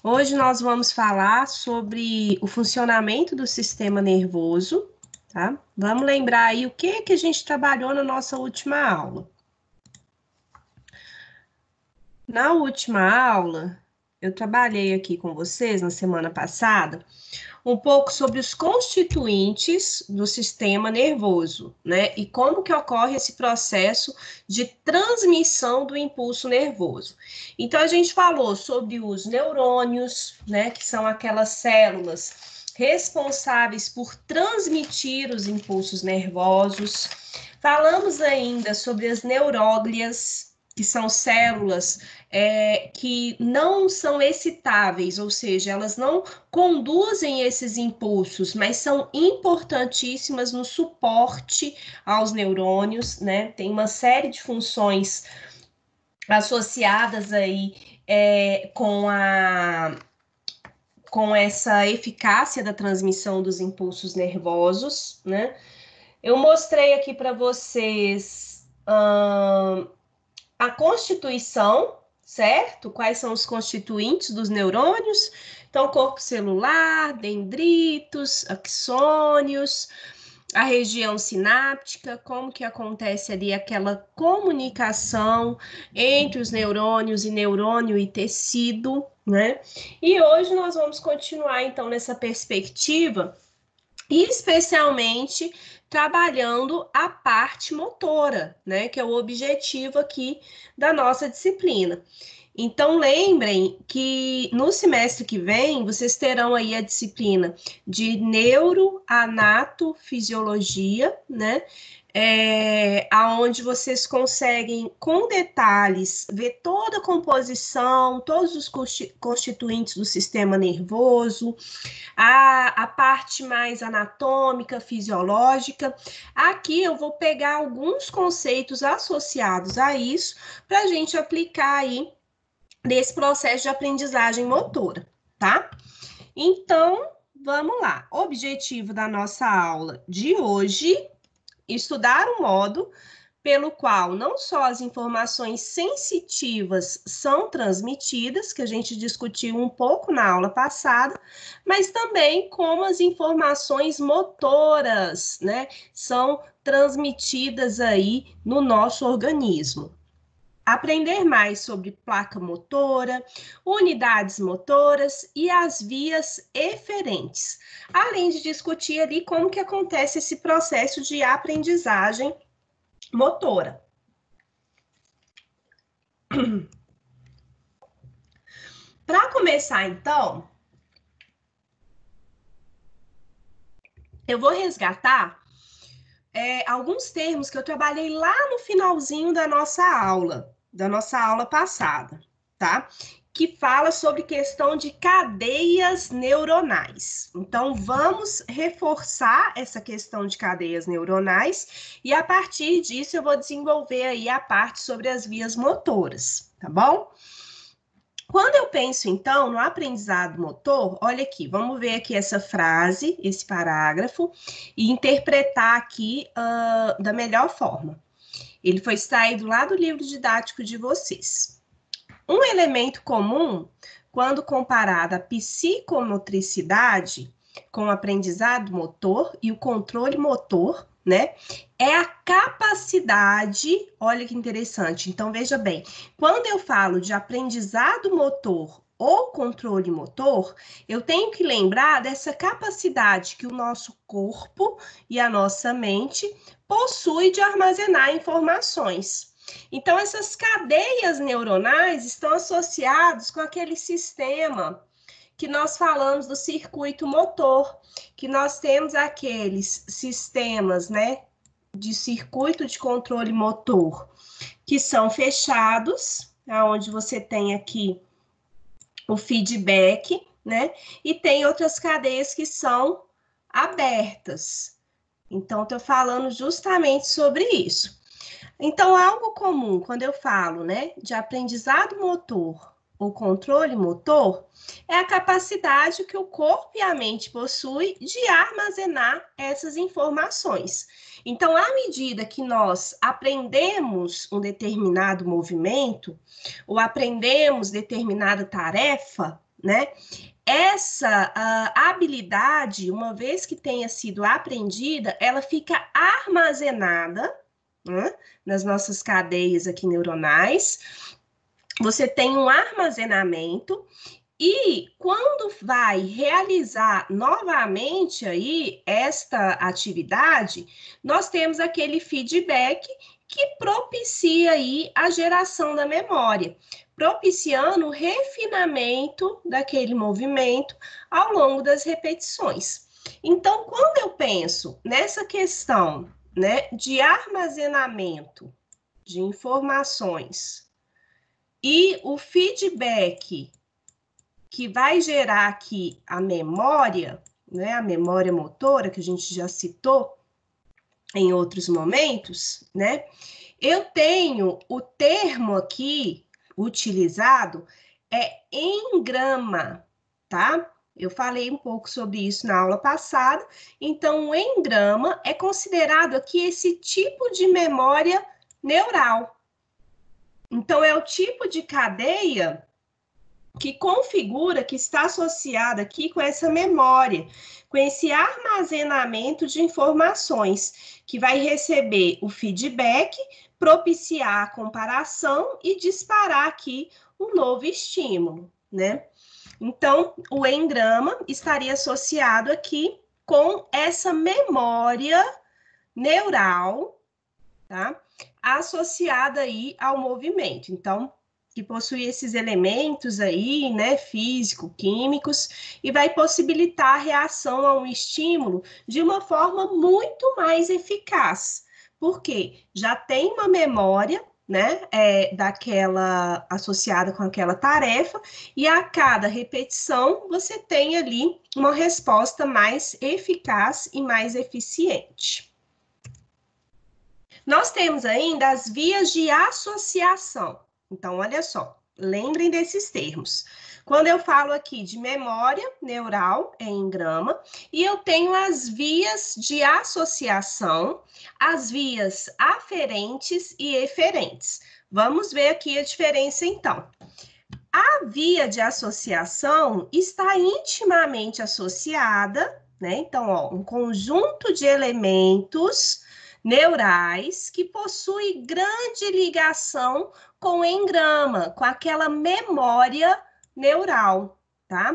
Hoje nós vamos falar sobre o funcionamento do sistema nervoso, tá? Vamos lembrar aí o que a gente trabalhou na nossa última aula. Na última aula, eu trabalhei aqui com vocês na semana passada um pouco sobre os constituintes do sistema nervoso, né? E como que ocorre esse processo de transmissão do impulso nervoso. Então, a gente falou sobre os neurônios, né? Que são aquelas células responsáveis por transmitir os impulsos nervosos. Falamos ainda sobre as neuróglias, que são células que não são excitáveis, ou seja, elas não conduzem esses impulsos, mas são importantíssimas no suporte aos neurônios, né? Tem uma série de funções associadas aí com essa eficácia da transmissão dos impulsos nervosos, né? Eu mostrei aqui para vocês a constituição, certo? Quais são os constituintes dos neurônios? Então, corpo celular, dendritos, axônios, a região sináptica, como que acontece ali aquela comunicação entre os neurônios e neurônio e tecido, né? E hoje nós vamos continuar, então, nessa perspectiva, especialmente trabalhando a parte motora, né, que é o objetivo aqui da nossa disciplina. Então, lembrem que no semestre que vem, vocês terão aí a disciplina de neuroanatofisiologia, né, aonde vocês conseguem, com detalhes, ver toda a composição, todos os constituintes do sistema nervoso, a parte mais anatômica, fisiológica. Aqui eu vou pegar alguns conceitos associados a isso para a gente aplicar aí nesse processo de aprendizagem motora, tá? Então, vamos lá. O objetivo da nossa aula de hoje, estudar o modo pelo qual não só as informações sensitivas são transmitidas, que a gente discutiu um pouco na aula passada, mas também como as informações motoras, né, são transmitidas aí no nosso organismo. Aprender mais sobre placa motora, unidades motoras e as vias eferentes, além de discutir ali como que acontece esse processo de aprendizagem motora. Para começar, então, eu vou resgatar alguns termos que eu trabalhei lá no finalzinho da nossa aula passada, tá? Que fala sobre questão de cadeias neuronais. Então, vamos reforçar essa questão de cadeias neuronais e, a partir disso, eu vou desenvolver aí a parte sobre as vias motoras, tá bom? Quando eu penso, então, no aprendizado motor, olha aqui, vamos ver aqui essa frase, esse parágrafo, e interpretar aqui da melhor forma. Ele foi extraído lá do livro didático de vocês. Um elemento comum, quando comparado à psicomotricidade com o aprendizado motor e o controle motor, né? É a capacidade, olha que interessante. Então, veja bem, quando eu falo de aprendizado motor ou controle motor, eu tenho que lembrar dessa capacidade que o nosso corpo e a nossa mente possui de armazenar informações. Então, essas cadeias neuronais estão associadas com aquele sistema que nós falamos do circuito motor, que nós temos aqueles sistemas, né, de circuito de controle motor, que são fechados, onde você tem aqui o feedback, né, e tem outras cadeias que são abertas. Então, estou falando justamente sobre isso. Então, algo comum, quando eu falo, né, de aprendizado motor ou controle motor, é a capacidade que o corpo e a mente possuem de armazenar essas informações. Então, à medida que nós aprendemos um determinado movimento ou aprendemos determinada tarefa, né? Essa habilidade, uma vez que tenha sido aprendida, ela fica armazenada, né, nas nossas cadeias aqui neuronais. Você tem um armazenamento e quando vai realizar novamente aí esta atividade, nós temos aquele feedback que propicia aí a geração da memória, propiciando o refinamento daquele movimento ao longo das repetições. Então, quando eu penso nessa questão, né, de armazenamento de informações e o feedback que vai gerar aqui a memória, né, a memória motora, que a gente já citou em outros momentos, né, eu tenho o termo aqui utilizado é engrama, tá? Eu falei um pouco sobre isso na aula passada. Então, o engrama é considerado aqui esse tipo de memória neural. Então, é o tipo de cadeia que configura, que está associada aqui com essa memória, com esse armazenamento de informações, que vai receber o feedback, propiciar a comparação e disparar aqui um novo estímulo, né? Então, o engrama estaria associado aqui com essa memória neural, tá? Associada aí ao movimento. Então, que possui esses elementos aí, né, físico-químicos, e vai possibilitar a reação a um estímulo de uma forma muito mais eficaz, porque já tem uma memória, né, daquela associada com aquela tarefa, e a cada repetição você tem ali uma resposta mais eficaz e mais eficiente. Nós temos ainda as vias de associação. Então, olha só, lembrem desses termos. Quando eu falo aqui de memória neural, é engrama, e eu tenho as vias de associação, as vias aferentes e eferentes. Vamos ver aqui a diferença, então. A via de associação está intimamente associada, né? Então, ó, um conjunto de elementos neurais que possui grande ligação com o engrama, com aquela memória neural, tá?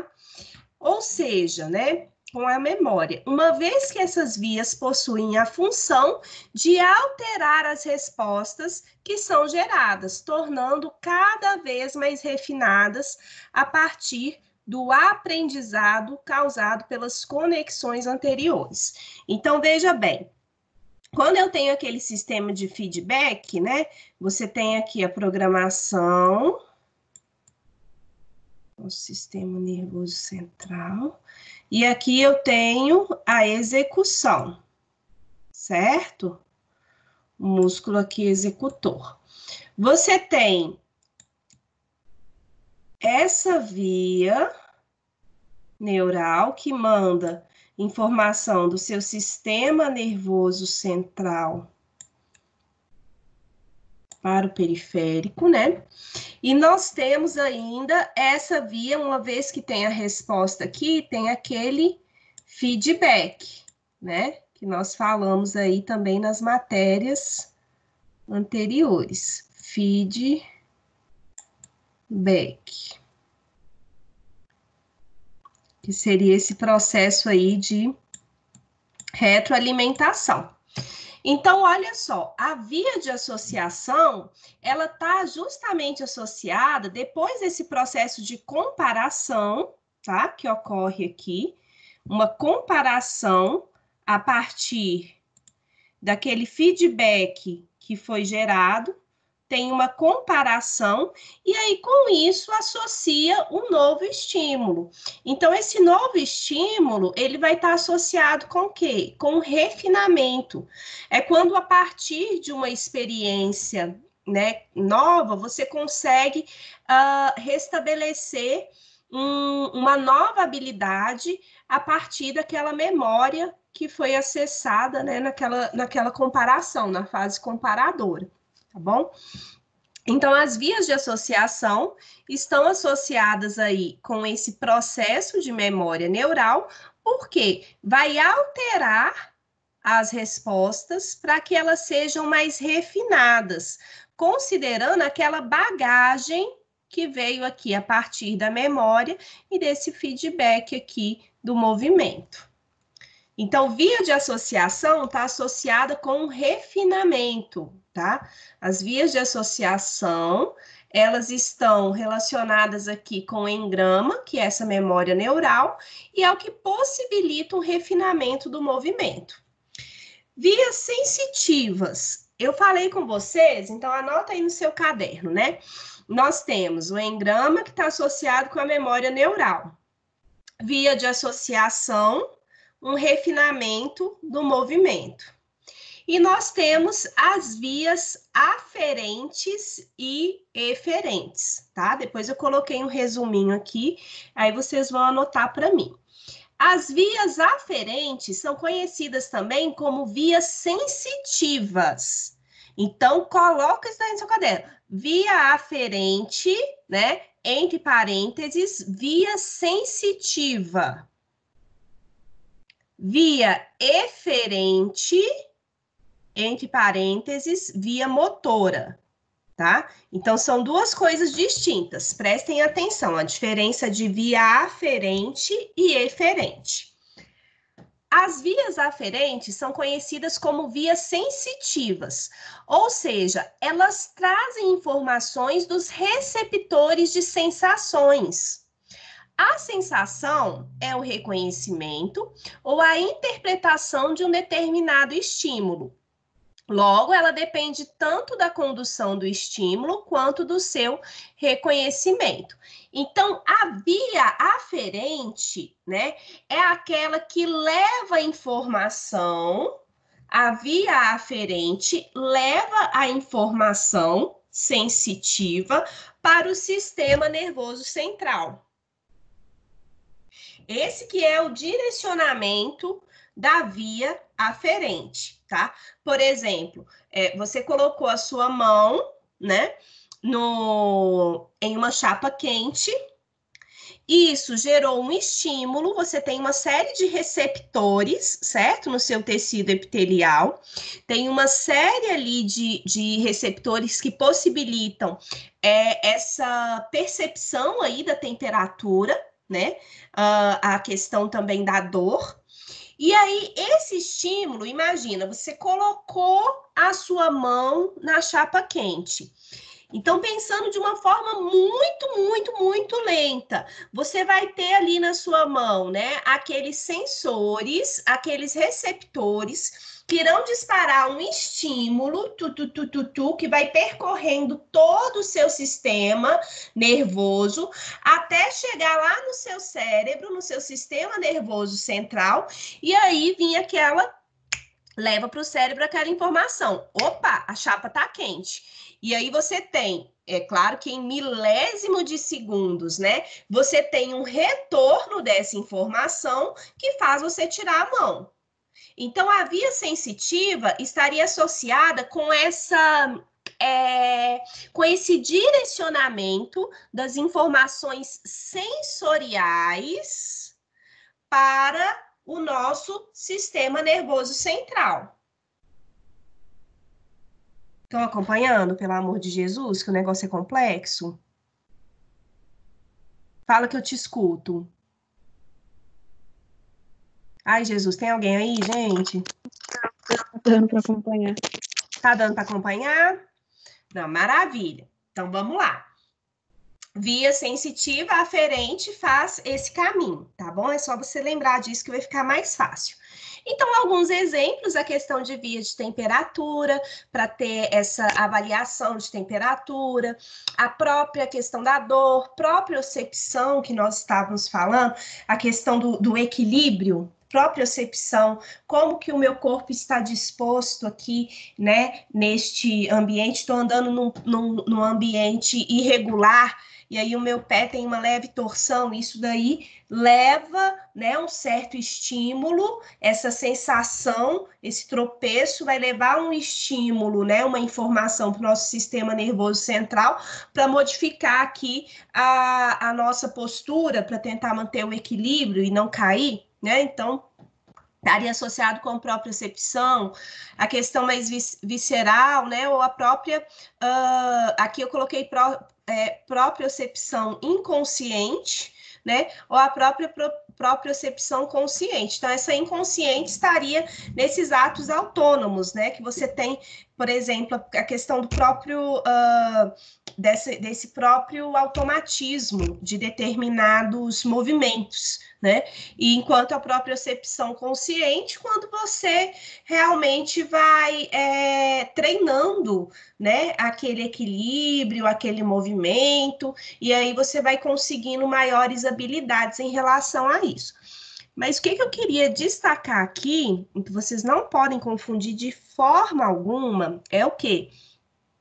Ou seja, né, com a memória, uma vez que essas vias possuem a função de alterar as respostas que são geradas, tornando cada vez mais refinadas a partir do aprendizado causado pelas conexões anteriores. Então, veja bem, quando eu tenho aquele sistema de feedback, né, você tem aqui a programação, o sistema nervoso central, e aqui eu tenho a execução, certo? O músculo aqui executor. Você tem essa via neural que manda informação do seu sistema nervoso central para o periférico, né? E nós temos ainda essa via, uma vez que tem a resposta aqui, tem aquele feedback, né? Que nós falamos aí também nas matérias anteriores. Feedback. Que seria esse processo aí de retroalimentação. Então, olha só, a via de associação, ela está justamente associada, depois desse processo de comparação, tá? Que ocorre aqui, uma comparação a partir daquele feedback que foi gerado, tem uma comparação, e aí com isso associa um novo estímulo. Então, esse novo estímulo, ele vai estar associado com o quê? Com refinamento. É quando a partir de uma experiência, né, nova, você consegue restabelecer uma nova habilidade a partir daquela memória que foi acessada, né, naquela comparação, na fase comparadora. Tá bom? Então, as vias de associação estão associadas aí com esse processo de memória neural, porque vai alterar as respostas para que elas sejam mais refinadas, considerando aquela bagagem que veio aqui a partir da memória e desse feedback aqui do movimento. Então, via de associação está associada com refinamento, tá? As vias de associação, elas estão relacionadas aqui com o engrama, que é essa memória neural, e é o que possibilita o refinamento do movimento. Vias sensitivas. Eu falei com vocês, então anota aí no seu caderno, né? Nós temos o engrama que está associado com a memória neural. Via de associação, um refinamento do movimento. E nós temos as vias aferentes e eferentes, tá? Depois eu coloquei um resuminho aqui, aí vocês vão anotar para mim. As vias aferentes são conhecidas também como vias sensitivas. Então, coloca isso aí no seu caderno. Via aferente, né? Entre parênteses, via sensitiva. Via eferente, entre parênteses, via motora, tá? Então, são duas coisas distintas. Prestem atenção, a diferença de via aferente e eferente. As vias aferentes são conhecidas como vias sensitivas, ou seja, elas trazem informações dos receptores de sensações. A sensação é o reconhecimento ou a interpretação de um determinado estímulo. Logo, ela depende tanto da condução do estímulo quanto do seu reconhecimento. Então, a via aferente, né, é aquela que leva a informação, a via aferente leva a informação sensitiva para o sistema nervoso central. Esse que é o direcionamento da via aferente, tá? Por exemplo, você colocou a sua mão, né, em uma chapa quente, isso gerou um estímulo, você tem uma série de receptores, certo? No seu tecido epitelial, tem uma série ali de receptores que possibilitam essa percepção aí da temperatura, né? A questão também da dor. E aí, esse estímulo, imagina, você colocou a sua mão na chapa quente. Então, pensando de uma forma muito lenta, você vai ter ali na sua mão, né, aqueles sensores, aqueles receptores que irão disparar um estímulo, que vai percorrendo todo o seu sistema nervoso, até chegar lá no seu cérebro, no seu sistema nervoso central, e aí vinha leva para o cérebro aquela informação. Opa, a chapa está quente. E aí você tem, é claro que em milésimo de segundos, né? Você tem um retorno dessa informação que faz você tirar a mão. Então, a via sensitiva estaria associada com com esse direcionamento das informações sensoriais para o nosso sistema nervoso central. Estão acompanhando, pelo amor de Jesus, que o negócio é complexo? Fala que eu te escuto. Ai, Jesus, tem alguém aí, gente? Tá dando para acompanhar. Tá dando para acompanhar? Não, maravilha. Então, vamos lá. Via sensitiva aferente faz esse caminho, tá bom? É só você lembrar disso que vai ficar mais fácil. Então, alguns exemplos, a questão de via de temperatura, para ter essa avaliação de temperatura, a própria questão da dor, propriocepção, que nós estávamos falando, a questão do equilíbrio, propriocepção, como que o meu corpo está disposto aqui, né, neste ambiente, estou andando num ambiente irregular, e aí o meu pé tem uma leve torção, isso daí leva, né, um certo estímulo, essa sensação, esse tropeço vai levar um estímulo, né, uma informação para o nosso sistema nervoso central para modificar aqui a nossa postura, para tentar manter o equilíbrio e não cair, né? Então, estaria associado com a propriocepção, a questão mais visceral, né? Ou a própria. Aqui eu coloquei propriocepção inconsciente, né? Ou a própria propriocepção consciente. Então, essa inconsciente estaria nesses atos autônomos, né? Que você tem, por exemplo, a questão do próprio. Desse próprio automatismo de determinados movimentos, né? E enquanto a propriocepção consciente, quando você realmente vai treinando, né, aquele equilíbrio, aquele movimento, e aí você vai conseguindo maiores habilidades em relação a isso. Mas o que eu queria destacar aqui, que vocês não podem confundir de forma alguma, é o quê?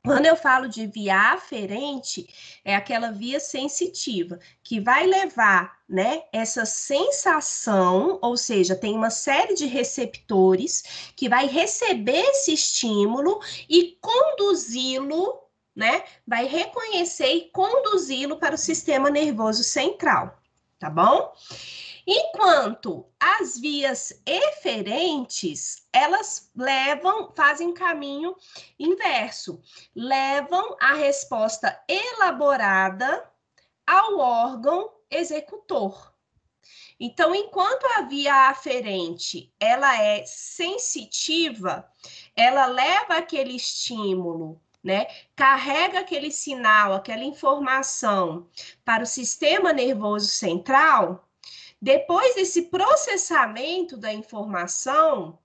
Quando eu falo de via aferente, é aquela via sensitiva, que vai levar, né, essa sensação, ou seja, tem uma série de receptores que vai receber esse estímulo e conduzi-lo, né, vai reconhecer e conduzi-lo para o sistema nervoso central, tá bom? Enquanto as vias eferentes, elas fazem um caminho inverso, levam a resposta elaborada ao órgão executor. Então, enquanto a via aferente, ela é sensitiva, ela leva aquele estímulo, né? Carrega aquele sinal, aquela informação para o sistema nervoso central. Depois desse processamento da informação,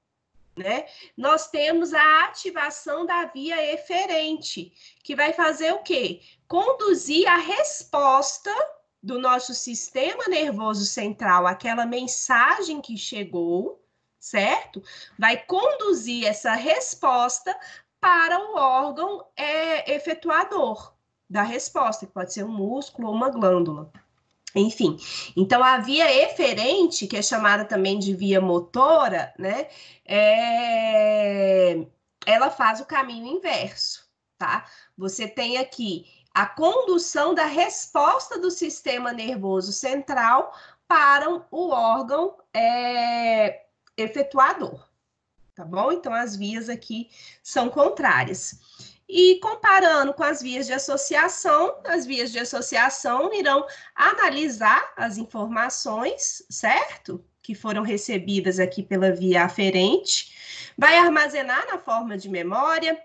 né, nós temos a ativação da via eferente, que vai fazer o quê? Conduzir a resposta do nosso sistema nervoso central, aquela mensagem que chegou, certo? Vai conduzir essa resposta para o órgão efetuador da resposta, que pode ser um músculo ou uma glândula. Enfim, então a via eferente, que é chamada também de via motora, né? Ela faz o caminho inverso, tá? Você tem aqui a condução da resposta do sistema nervoso central para o órgão efetuador, tá bom? Então as vias aqui são contrárias. E comparando com as vias de associação irão analisar as informações, certo? Que foram recebidas aqui pela via aferente, vai armazenar na forma de memória,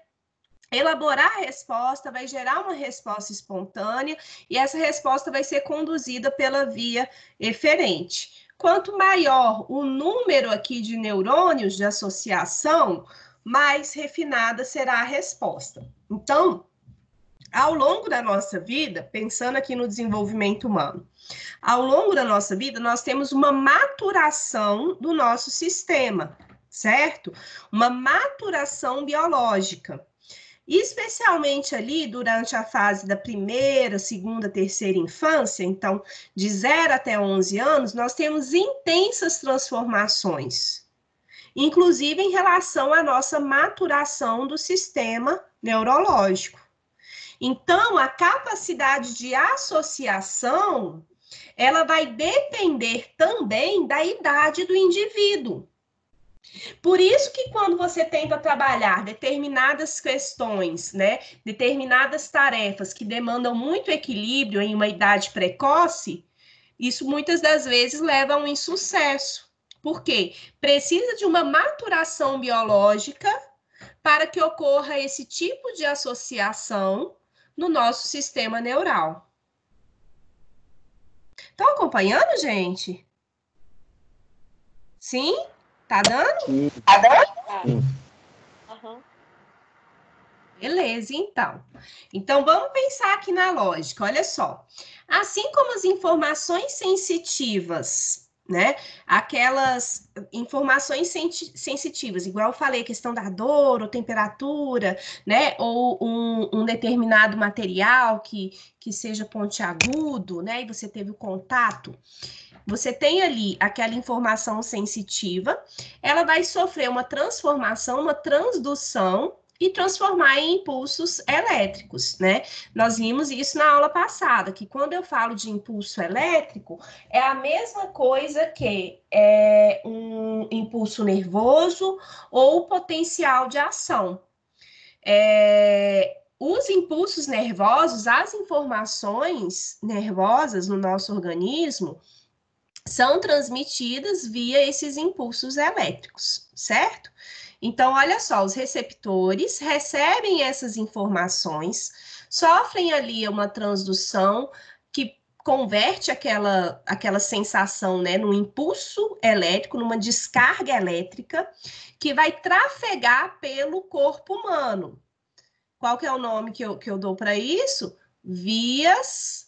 elaborar a resposta, vai gerar uma resposta espontânea, e essa resposta vai ser conduzida pela via eferente. Quanto maior o número aqui de neurônios de associação, mais refinada será a resposta. Então, ao longo da nossa vida, pensando aqui no desenvolvimento humano, ao longo da nossa vida, nós temos uma maturação do nosso sistema, certo? Uma maturação biológica. Especialmente ali durante a fase da primeira, segunda, terceira infância, então de 0 até 11 anos, nós temos intensas transformações, inclusive em relação à nossa maturação do sistema neurológico. Então, a capacidade de associação, ela vai depender também da idade do indivíduo. Por isso que quando você tenta trabalhar determinadas questões, né, determinadas tarefas que demandam muito equilíbrio em uma idade precoce, isso muitas das vezes leva a um insucesso. Por quê? Precisa de uma maturação biológica para que ocorra esse tipo de associação no nosso sistema neural. Estão acompanhando, gente? Sim? Tá dando? Sim. Tá dando? Sim. Aham. Beleza, então. Então, vamos pensar aqui na lógica. Olha só. Assim como as informações sensitivas, né? Aquelas informações sensitivas, igual eu falei, questão da dor ou temperatura, né? Ou um determinado material que seja pontiagudo, né? E você teve o contato. Você tem ali aquela informação sensitiva, ela vai sofrer uma transformação, uma transdução e transformar em impulsos elétricos, né? Nós vimos isso na aula passada, que quando eu falo de impulso elétrico, é a mesma coisa que um impulso nervoso ou potencial de ação. Os impulsos nervosos, as informações nervosas no nosso organismo, são transmitidas via esses impulsos elétricos, certo? Então, olha só, os receptores recebem essas informações, sofrem ali uma transdução que converte aquela sensação, né, num impulso elétrico, numa descarga elétrica, que vai trafegar pelo corpo humano. Qual que é o nome que eu dou para isso? Vias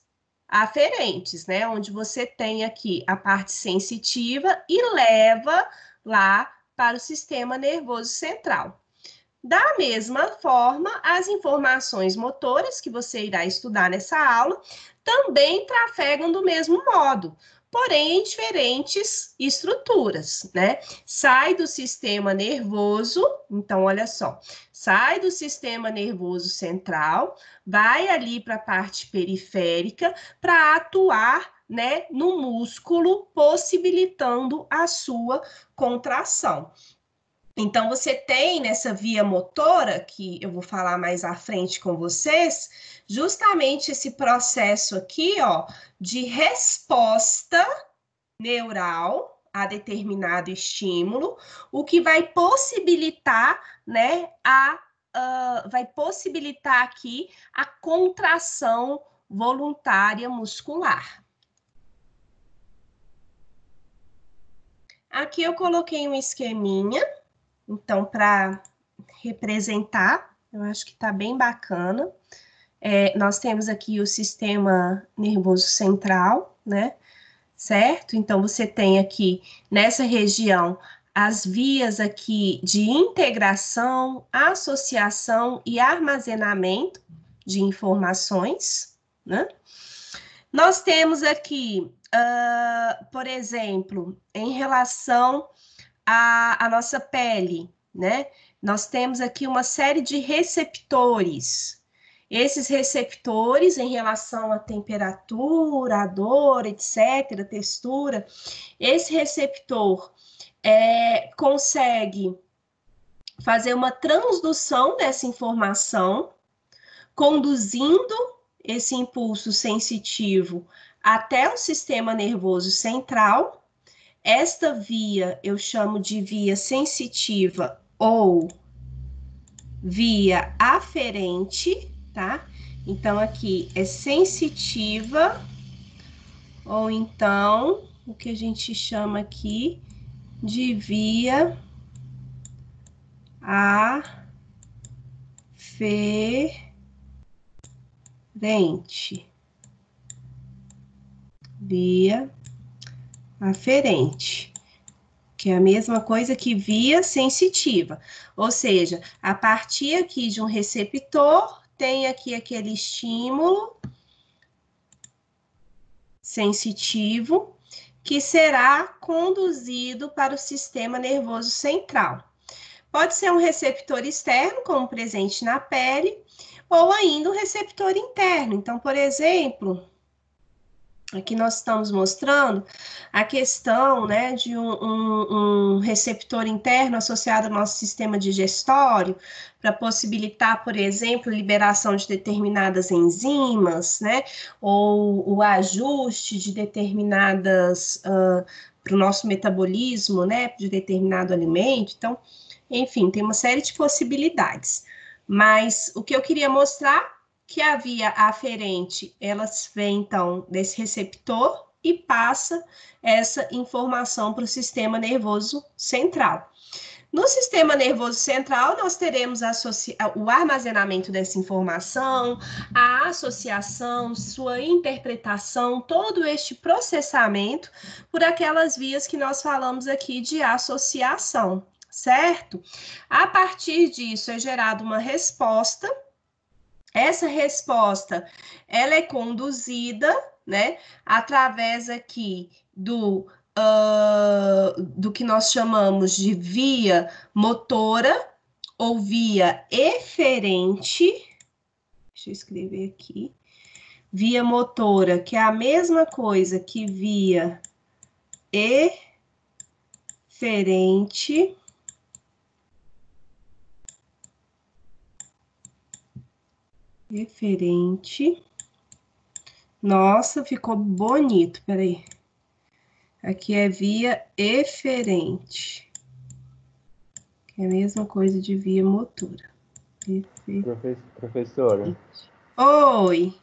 aferentes, né? Onde você tem aqui a parte sensitiva e leva lá para o sistema nervoso central. Da mesma forma, as informações motoras que você irá estudar nessa aula também trafegam do mesmo modo, porém em diferentes estruturas, né? Sai do sistema nervoso, então olha só, sai do sistema nervoso central, vai ali para a parte periférica para atuar, né, no músculo, possibilitando a sua contração. Então, você tem nessa via motora, que eu vou falar mais à frente com vocês, justamente esse processo aqui, ó, de resposta neural a determinado estímulo, o que vai possibilitar, né, vai possibilitar aqui a contração voluntária muscular. Aqui eu coloquei um esqueminha. Então, para representar, eu acho que está bem bacana. Nós temos aqui o sistema nervoso central, né? Certo? Então, você tem aqui, nessa região, as vias aqui de integração, associação e armazenamento de informações, né? Nós temos aqui, por exemplo, em relação a nossa pele, né? Nós temos aqui uma série de receptores. Esses receptores, em relação à temperatura, à dor, etc., textura, esse receptor consegue fazer uma transdução dessa informação, conduzindo esse impulso sensitivo até o sistema nervoso central. Esta via eu chamo de via sensitiva ou via aferente, tá? Então, aqui é sensitiva, ou então, o que a gente chama aqui de via aferente. Via aferente, que é a mesma coisa que via sensitiva. Ou seja, a partir aqui de um receptor, tem aqui aquele estímulo sensitivo que será conduzido para o sistema nervoso central. Pode ser um receptor externo, como presente na pele, ou ainda um receptor interno. Então, por exemplo, aqui nós estamos mostrando a questão, né, de um receptor interno associado ao nosso sistema digestório, para possibilitar, por exemplo, liberação de determinadas enzimas, né, ou o ajuste de determinadas, para o nosso metabolismo, né, de determinado alimento. Então, enfim, tem uma série de possibilidades. Mas o que eu queria mostrar que a via aferente, ela vem, então, desse receptor e passa essa informação para o sistema nervoso central. No sistema nervoso central, nós teremos o armazenamento dessa informação, a associação, sua interpretação, todo este processamento por aquelas vias que nós falamos aqui de associação, certo? A partir disso é gerada uma resposta. Essa resposta, ela é conduzida, né, através aqui do que nós chamamos de via motora ou via eferente. Deixa eu escrever aqui. Via motora, que é a mesma coisa que via eferente. Eferente. Nossa, ficou bonito, peraí. Aqui é via eferente, que é a mesma coisa de via motora. Professora. Oi.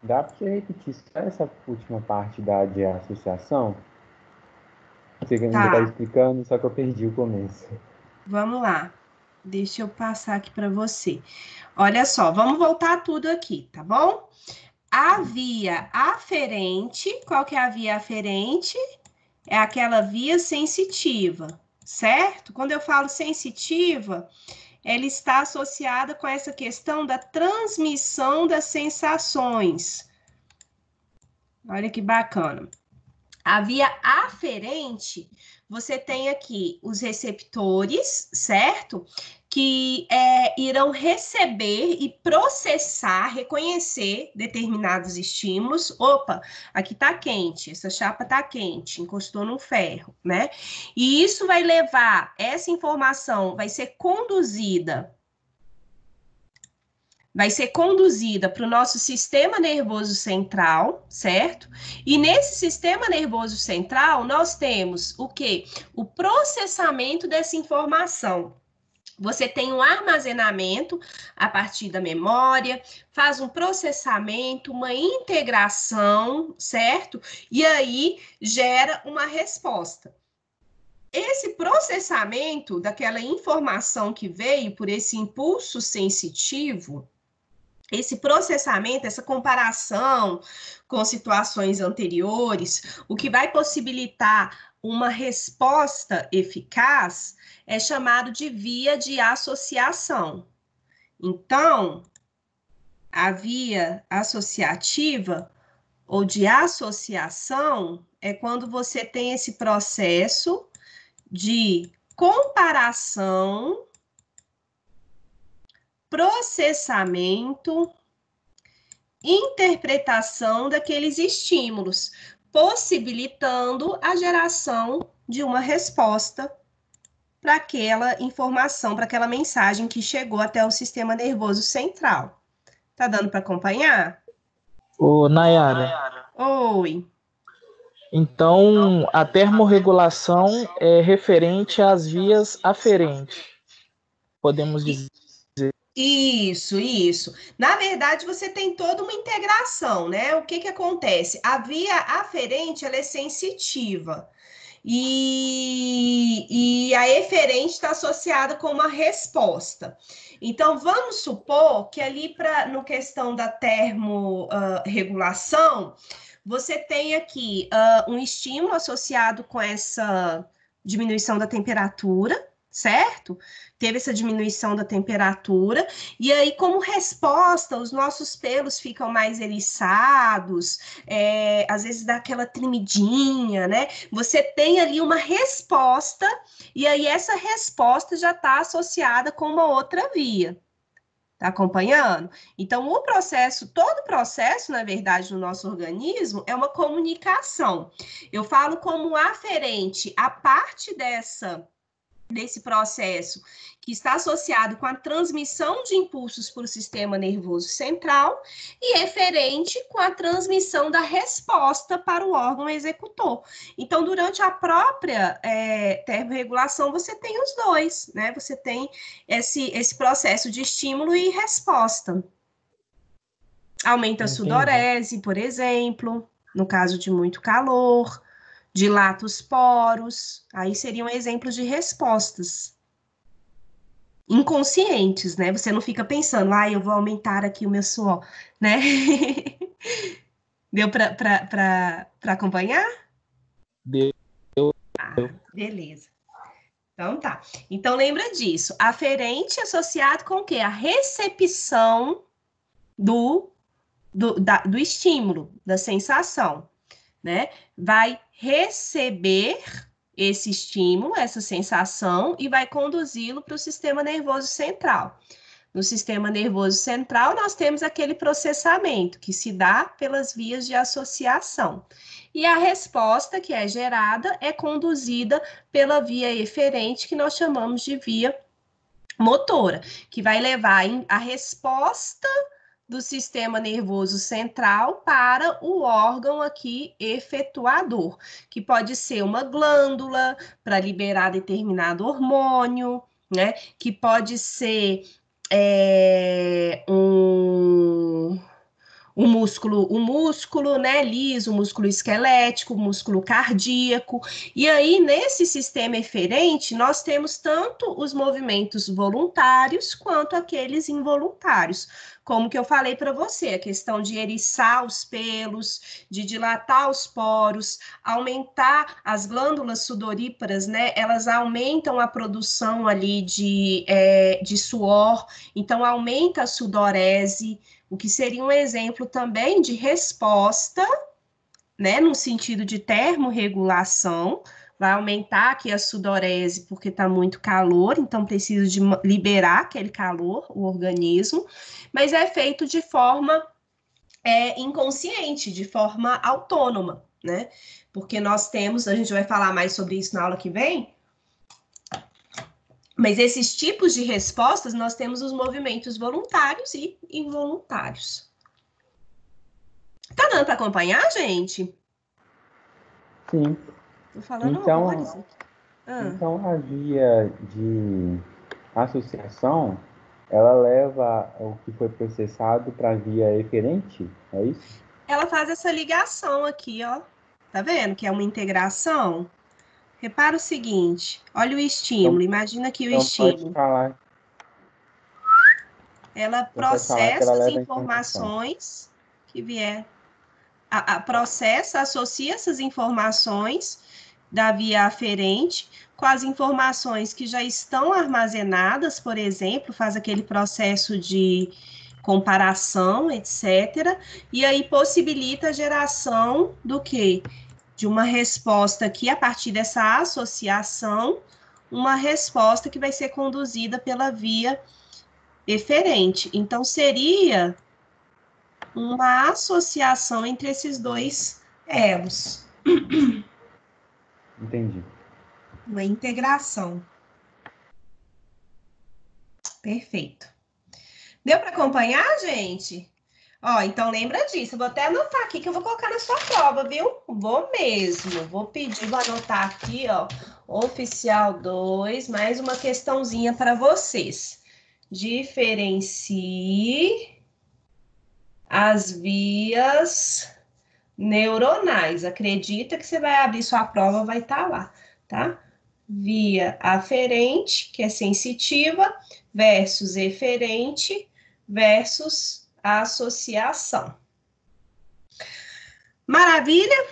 Dá para você repetir só essa última parte de associação? Você ainda está explicando, só que eu perdi o começo. Vamos lá. Deixa eu passar aqui para você. Olha só, vamos voltar tudo aqui, tá bom? A via aferente, qual que é a via aferente? É aquela via sensitiva, certo? Quando eu falo sensitiva, ela está associada com essa questão da transmissão das sensações. Olha que bacana. A via aferente, você tem aqui os receptores, certo? Que irão receber e processar, reconhecer determinados estímulos. Opa, aqui tá quente, essa chapa tá quente, encostou no ferro, né? E isso vai levar, essa informação vai ser conduzida para o nosso sistema nervoso central, certo? E nesse sistema nervoso central, nós temos o quê? O processamento dessa informação. Você tem um armazenamento a partir da memória, faz um processamento, uma integração, certo? E aí gera uma resposta. Esse processamento daquela informação que veio por esse impulso sensitivo, esse processamento, essa comparação com situações anteriores, o que vai possibilitar uma resposta eficaz é chamado de via de associação. Então, a via associativa ou de associação é quando você tem esse processo de comparação, processamento, interpretação daqueles estímulos, possibilitando a geração de uma resposta para aquela informação, para aquela mensagem que chegou até o sistema nervoso central. Tá dando para acompanhar? Ô, Nayara. Oi. Então, a termorregulação é referente às vias aferentes. Podemos dizer. Isso. Na verdade, você tem toda uma integração, né? O que acontece? A via aferente, ela é sensitiva. E a eferente está associada com uma resposta. Então, vamos supor que ali, no questão da termorregulação, você tem aqui um estímulo associado com essa diminuição da temperatura, certo? Teve essa diminuição da temperatura, e aí, como resposta, os nossos pelos ficam mais eriçados, às vezes dá aquela tremidinha, né? Você tem ali uma resposta, e aí essa resposta já está associada com uma outra via. Tá acompanhando? Então, todo processo, na verdade, no nosso organismo é uma comunicação. Eu falo como aferente a parte desse processo que está associado com a transmissão de impulsos para o sistema nervoso central e eferente com a transmissão da resposta para o órgão executor. Então, durante a própria termorregulação, você tem os dois, né? Você tem esse processo de estímulo e resposta. Aumenta a sudorese, por exemplo, no caso de muito calor, dilata os poros, aí seriam exemplos de respostas. inconscientes, né? Você não fica pensando, eu vou aumentar aqui o meu suor, né? Deu para acompanhar? Deu. Beleza. Então tá. Então lembra disso. Aferente associado com o quê? A recepção do estímulo, da sensação, né? Vai receber esse estímulo, essa sensação, e vai conduzi-lo para o sistema nervoso central. No sistema nervoso central, nós temos aquele processamento que se dá pelas vias de associação. E a resposta que é gerada é conduzida pela via eferente, que nós chamamos de via motora, que vai levar a resposta do sistema nervoso central para o órgão aqui efetuador, que pode ser uma glândula para liberar determinado hormônio, né? Que pode ser o músculo, né, liso, o músculo esquelético, o músculo cardíaco. E aí, nesse sistema eferente, nós temos tanto os movimentos voluntários quanto aqueles involuntários. Como que eu falei para você, a questão de eriçar os pelos, de dilatar os poros, aumentar as glândulas sudoríparas, né? Elas aumentam a produção ali de suor, então aumenta a sudorese, o que seria um exemplo também de resposta, né, no sentido de termorregulação, vai aumentar aqui a sudorese porque está muito calor, então precisa de liberar aquele calor, o organismo, mas é feito de forma inconsciente, de forma autônoma, né? Porque nós temos, a gente vai falar mais sobre isso na aula que vem, mas esses tipos de respostas, nós temos os movimentos voluntários e involuntários. Tá dando para acompanhar, gente? Sim. Tô falando então, horrores aqui. Então, a via de associação, ela leva o que foi processado para a via eferente, é isso? Ela faz essa ligação aqui, ó. Tá vendo que é uma integração? Repara o seguinte, olha o estímulo, imagina que o estímulo... Pode falar. Ela processa as informações que vier. Processa, associa essas informações da via aferente com as informações que já estão armazenadas, por exemplo, faz aquele processo de comparação, etc. E aí possibilita a geração do quê? De uma resposta aqui, a partir dessa associação, uma resposta que vai ser conduzida pela via eferente. Então, seria uma associação entre esses dois elos. Entendi. Uma integração. Perfeito. Deu para acompanhar, gente? Ó, então lembra disso. Eu vou até anotar aqui que eu vou colocar na sua prova, viu? Vou mesmo. Vou pedir, vou anotar aqui, ó. Oficial 2, mais uma questãozinha para vocês. Diferencie as vias neuronais. Acredita que você vai abrir sua prova, vai estar lá, tá? Via aferente, que é sensitiva, versus eferente, versus associação. Maravilha?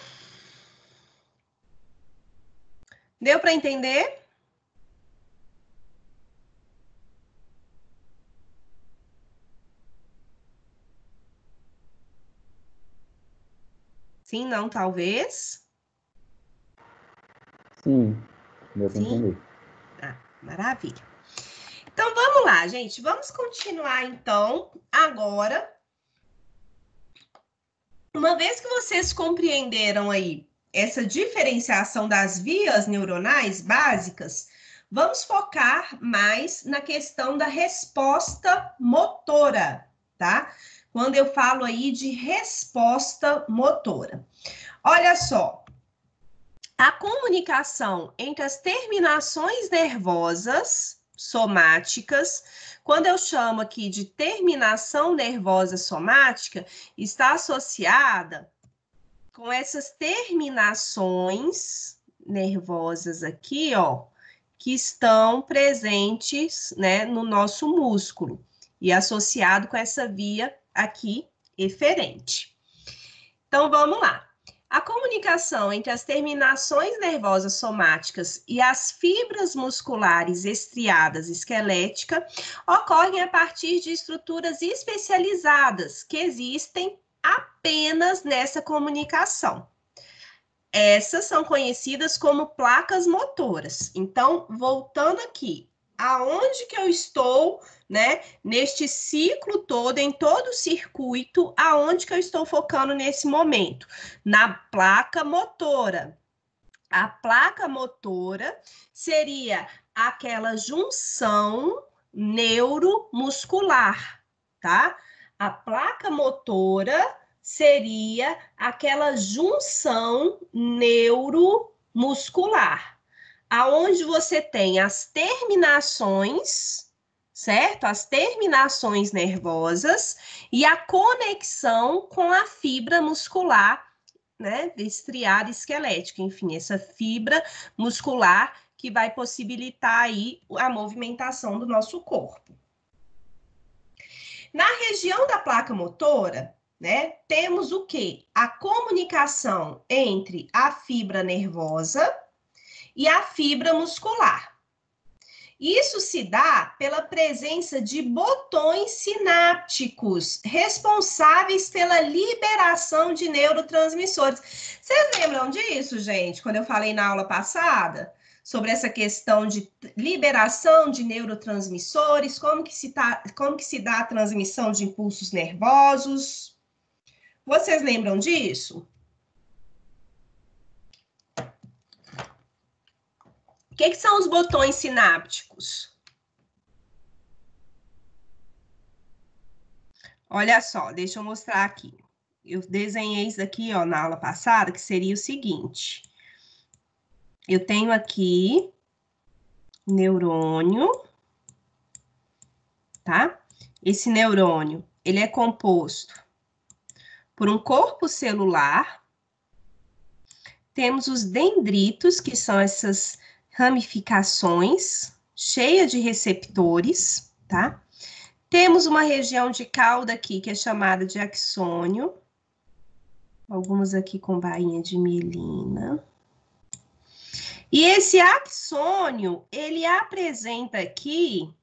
Deu para entender? Sim, não, talvez? Sim, deu para entender. Maravilha. Então, vamos lá, gente. Vamos continuar, então, agora. Uma vez que vocês compreenderam aí essa diferenciação das vias neuronais básicas, vamos focar mais na questão da resposta motora, tá? Quando eu falo aí de resposta motora. Olha só, a comunicação entre as terminações nervosas somáticas, quando eu chamo aqui de terminação nervosa somática, está associada com essas terminações nervosas aqui, ó, que estão presentes, né, no nosso músculo e associado com essa via aqui eferente. Então, vamos lá. A comunicação entre as terminações nervosas somáticas e as fibras musculares estriadas esquelética ocorrem a partir de estruturas especializadas que existem apenas nessa comunicação. Essas são conhecidas como placas motoras. Então, voltando aqui, aonde que eu estou, né, neste ciclo todo, em todo o circuito, aonde que eu estou focando nesse momento? Na placa motora. A placa motora seria aquela junção neuromuscular, tá? A placa motora seria aquela junção neuromuscular, aonde você tem as terminações, certo? As terminações nervosas e a conexão com a fibra muscular, né? Estriada esquelética, enfim, essa fibra muscular que vai possibilitar aí a movimentação do nosso corpo. Na região da placa motora, né, temos o quê? A comunicação entre a fibra nervosa e a fibra muscular. Isso se dá pela presença de botões sinápticos responsáveis pela liberação de neurotransmissores. Vocês lembram disso, gente, quando eu falei na aula passada sobre essa questão de liberação de neurotransmissores, como que se dá a transmissão de impulsos nervosos? Vocês lembram disso? O que são os botões sinápticos? Olha só, deixa eu mostrar aqui. Eu desenhei isso aqui, ó, na aula passada, que seria o seguinte. Eu tenho aqui neurônio, tá? Esse neurônio, ele é composto por um corpo celular. Temos os dendritos, que são essas ramificações cheias de receptores, tá? Temos uma região de cauda aqui que é chamada de axônio. Algumas aqui com bainha de mielina. E esse axônio, ele apresenta aqui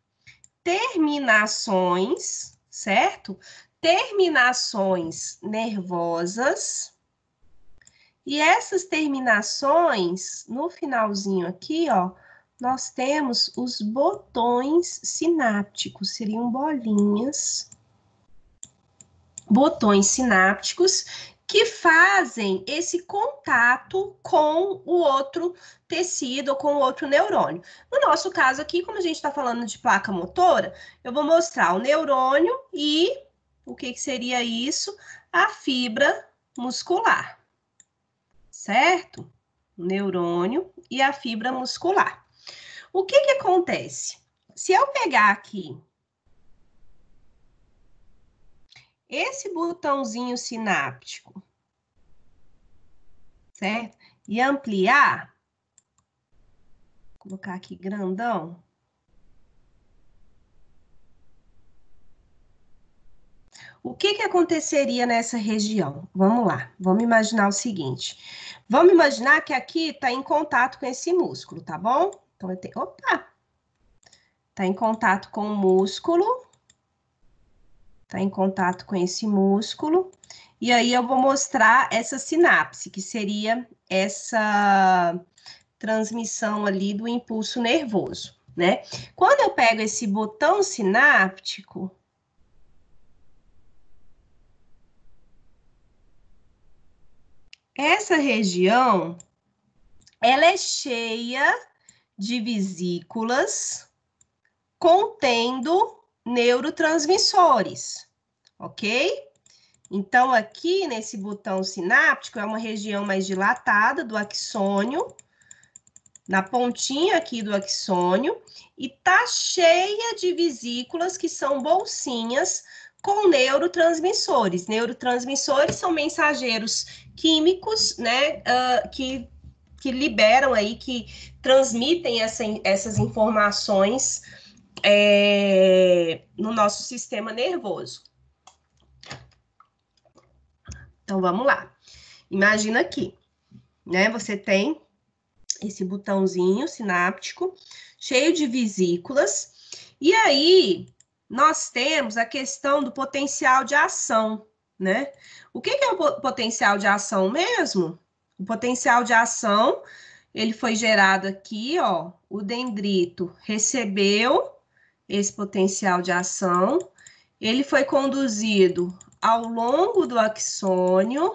terminações, certo? Terminações nervosas. E essas terminações, no finalzinho aqui, ó, nós temos os botões sinápticos, seriam bolinhas, botões sinápticos que fazem esse contato com o outro tecido ou com o outro neurônio. No nosso caso aqui, como a gente está falando de placa motora, eu vou mostrar o neurônio e o que seria isso? A fibra muscular. Certo? O neurônio e a fibra muscular. O que acontece? Se eu pegar aqui esse botãozinho sináptico, certo? E ampliar, vou colocar aqui grandão. O que aconteceria nessa região? Vamos lá, vamos imaginar o seguinte. Vamos imaginar que aqui está em contato com esse músculo, tá bom? Então, eu tenho... Opa! Está em contato com o músculo. Está em contato com esse músculo. E aí, eu vou mostrar essa sinapse, que seria essa transmissão ali do impulso nervoso, né? Quando eu pego esse botão sináptico... Essa região, ela é cheia de vesículas contendo neurotransmissores, ok? Então, aqui nesse botão sináptico, é uma região mais dilatada do axônio, na pontinha aqui do axônio, e tá cheia de vesículas que são bolsinhas com neurotransmissores. Neurotransmissores são mensageiros químicos, né, que que liberam aí, que transmitem essas informações no nosso sistema nervoso. Então, vamos lá. Imagina aqui, né? Você tem esse botãozinho sináptico, cheio de vesículas, e aí nós temos a questão do potencial de ação, né? O que é o potencial de ação mesmo? O potencial de ação, ele foi gerado aqui, ó, o dendrito recebeu esse potencial de ação, ele foi conduzido ao longo do axônio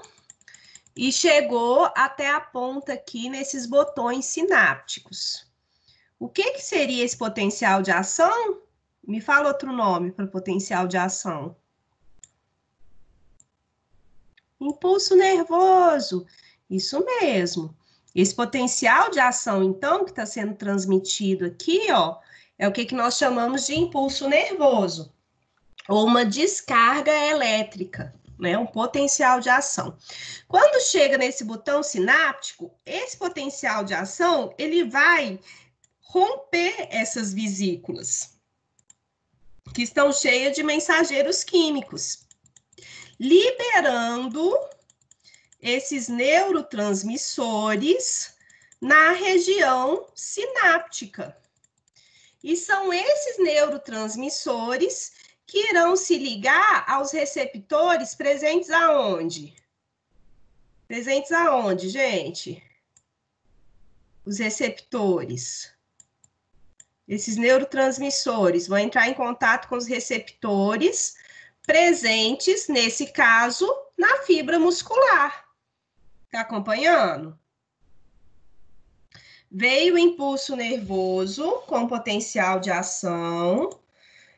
e chegou até a ponta aqui nesses botões sinápticos. O que seria esse potencial de ação? Me fala outro nome para potencial de ação. Impulso nervoso. Isso mesmo. Esse potencial de ação, então, que está sendo transmitido aqui, ó, é o que nós chamamos de impulso nervoso, ou uma descarga elétrica, né? Um potencial de ação. Quando chega nesse botão sináptico, esse potencial de ação, ele vai romper essas vesículas, que estão cheias de mensageiros químicos, liberando esses neurotransmissores na região sináptica. E são esses neurotransmissores que irão se ligar aos receptores presentes aonde? Presentes aonde, gente? Os receptores. Esses neurotransmissores vão entrar em contato com os receptores presentes, nesse caso, na fibra muscular. Tá acompanhando? Veio o impulso nervoso com potencial de ação.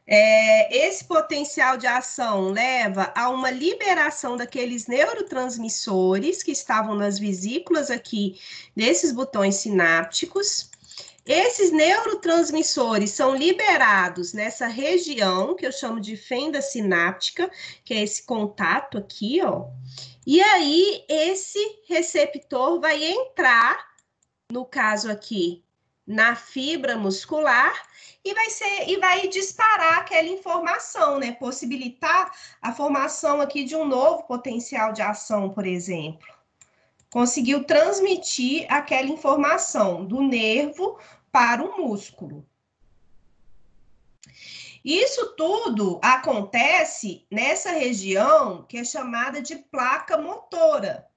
Esse potencial de ação leva a uma liberação daqueles neurotransmissores que estavam nas vesículas aqui, desses botões sinápticos. Esses neurotransmissores são liberados nessa região, que eu chamo de fenda sináptica, que é esse contato aqui, ó. E aí, esse receptor vai entrar, no caso aqui, na fibra muscular, e vai disparar aquela informação, né? Possibilitar a formação aqui de um novo potencial de ação, por exemplo. Conseguiu transmitir aquela informação do nervo para o músculo. Isso tudo acontece nessa região que é chamada de placa motora,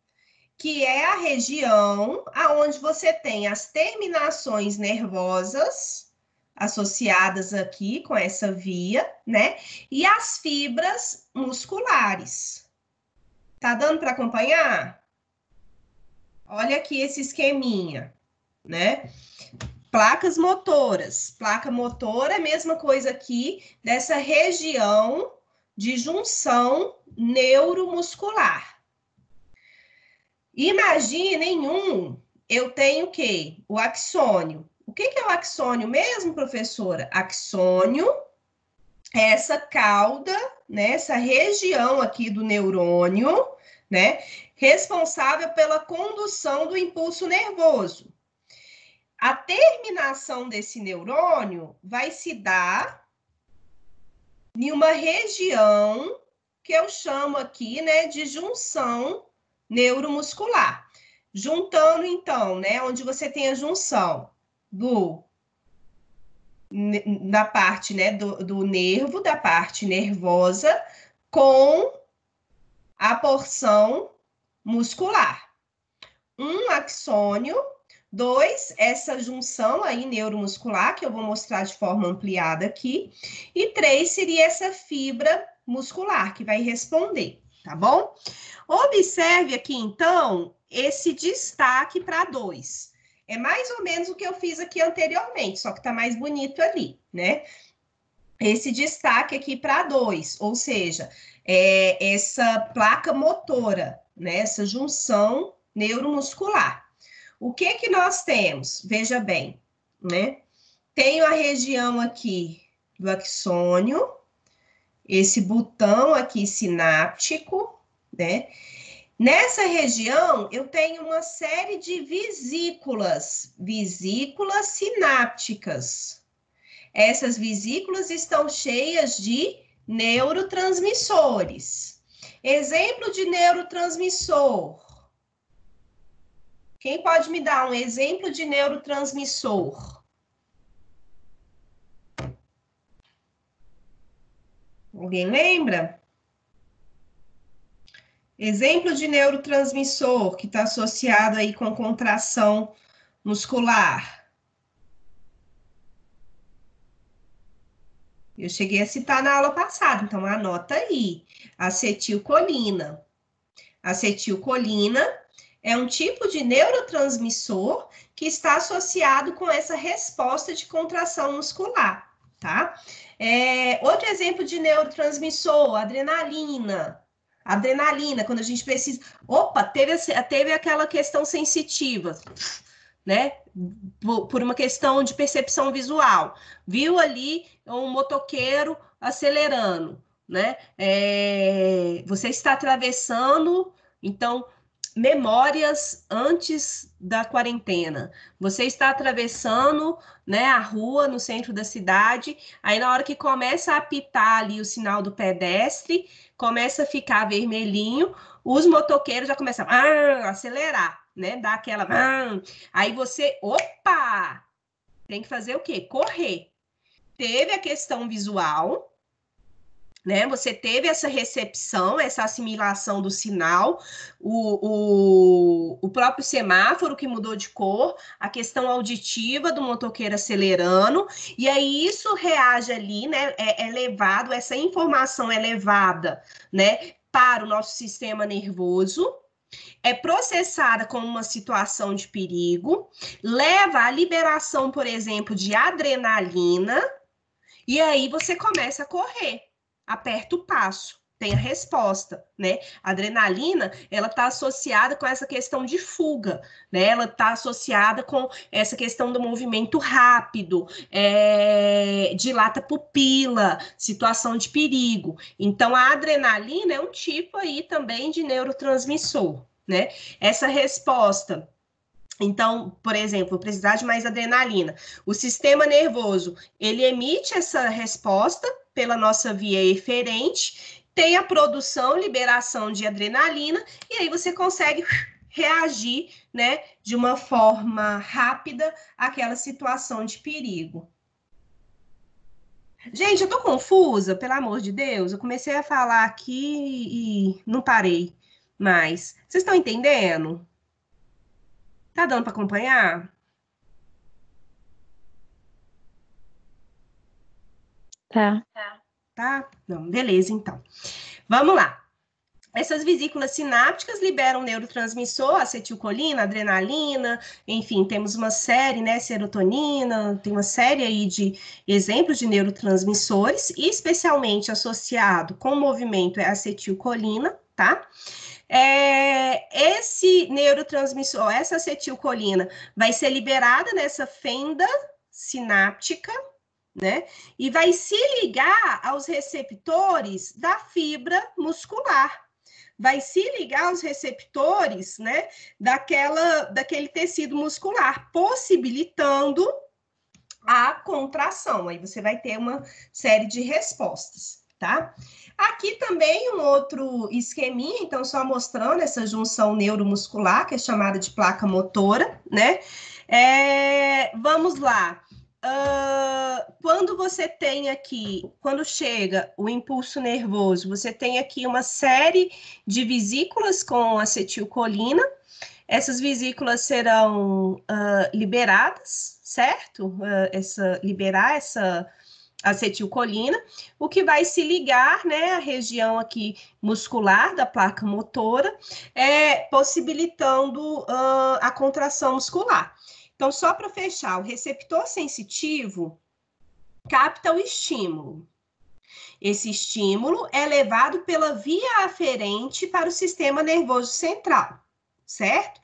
que é a região aonde você tem as terminações nervosas associadas aqui com essa via, né? E as fibras musculares. Tá dando para acompanhar? Olha aqui esse esqueminha, né? Placas motoras. Placa motora é a mesma coisa aqui dessa região de junção neuromuscular. Imaginem eu tenho o quê? O axônio. O que é o axônio mesmo, professora? Axônio é essa cauda, né? Essa região aqui do neurônio, né? Responsável pela condução do impulso nervoso. A terminação desse neurônio vai se dar em uma região que eu chamo aqui, né, de junção neuromuscular. Juntando, então, né, onde você tem a junção da parte, né, do nervo, da parte nervosa, com a porção muscular. Um axônio, 2, essa junção aí neuromuscular, que eu vou mostrar de forma ampliada aqui, e 3 seria essa fibra muscular, que vai responder, tá bom? Observe aqui, então, esse destaque para 2. É mais ou menos o que eu fiz aqui anteriormente, só que tá mais bonito ali, né? Esse destaque aqui para 2, ou seja, essa placa motora, né? Essa junção neuromuscular. O que nós temos? Veja bem, né? Tenho a região aqui do axônio, esse botão aqui sináptico, né? Nessa região, eu tenho uma série de vesículas sinápticas. Essas vesículas estão cheias de neurotransmissores. Exemplo de neurotransmissor. Quem pode me dar um exemplo de neurotransmissor? Alguém lembra? Exemplo de neurotransmissor que está associado aí com contração muscular. Eu cheguei a citar na aula passada, então anota aí. Acetilcolina. Acetilcolina é um tipo de neurotransmissor que está associado com essa resposta de contração muscular, tá? Outro exemplo de neurotransmissor, adrenalina. Adrenalina, quando a gente precisa... Opa, teve aquela questão sensitiva, né? Por uma questão de percepção visual. Viu ali um motoqueiro acelerando, né? Você está atravessando, então, memórias antes da quarentena. Você está atravessando, né, a rua no centro da cidade, aí na hora que começa a apitar ali o sinal do pedestre, começa a ficar vermelhinho, os motoqueiros já começam a acelerar, né? Dá aquela... Aí você... Opa! Tem que fazer o quê? Correr. Teve a questão visual, né? Você teve essa recepção, essa assimilação do sinal, o próprio semáforo que mudou de cor, a questão auditiva do motoqueiro acelerando, e aí isso reage ali, né? É levado, essa informação é levada, né, para o nosso sistema nervoso, é processada como uma situação de perigo, leva à liberação, por exemplo, de adrenalina, e aí você começa a correr. Aperta o passo, tem a resposta, né? A adrenalina, ela está associada com essa questão de fuga, né? Ela está associada com essa questão do movimento rápido, dilata a pupila, situação de perigo. Então, a adrenalina é um tipo aí também de neurotransmissor, né? Essa resposta... Então, por exemplo, vou precisar de mais adrenalina. O sistema nervoso, ele emite essa resposta pela nossa via eferente, tem a produção, liberação de adrenalina, e aí você consegue reagir, né, de uma forma rápida àquela situação de perigo. Gente, eu tô confusa, pelo amor de Deus. Eu comecei a falar aqui e não parei mais. Vocês estão entendendo? Tá dando para acompanhar? Tá. Tá? Não, beleza, então. Vamos lá. Essas vesículas sinápticas liberam neurotransmissor, acetilcolina, adrenalina, enfim, temos uma série, né, serotonina, tem uma série aí de exemplos de neurotransmissores, especialmente associado com o movimento é a acetilcolina, tá? Esse neurotransmissor, essa acetilcolina, vai ser liberada nessa fenda sináptica, né? E vai se ligar aos receptores da fibra muscular. Vai se ligar aos receptores, né, daquele tecido muscular, possibilitando a contração. Aí você vai ter uma série de respostas, tá? Aqui também um outro esqueminha, então só mostrando essa junção neuromuscular, que é chamada de placa motora, né? Vamos lá. Quando você tem aqui, quando chega o impulso nervoso, você tem aqui uma série de vesículas com acetilcolina. Essas vesículas serão liberadas, certo? Liberar essa acetilcolina, o que vai se ligar, né, à região aqui muscular da placa motora, possibilitando a contração muscular. Então, só para fechar, o receptor sensitivo capta o estímulo. Esse estímulo é levado pela via aferente para o sistema nervoso central, certo?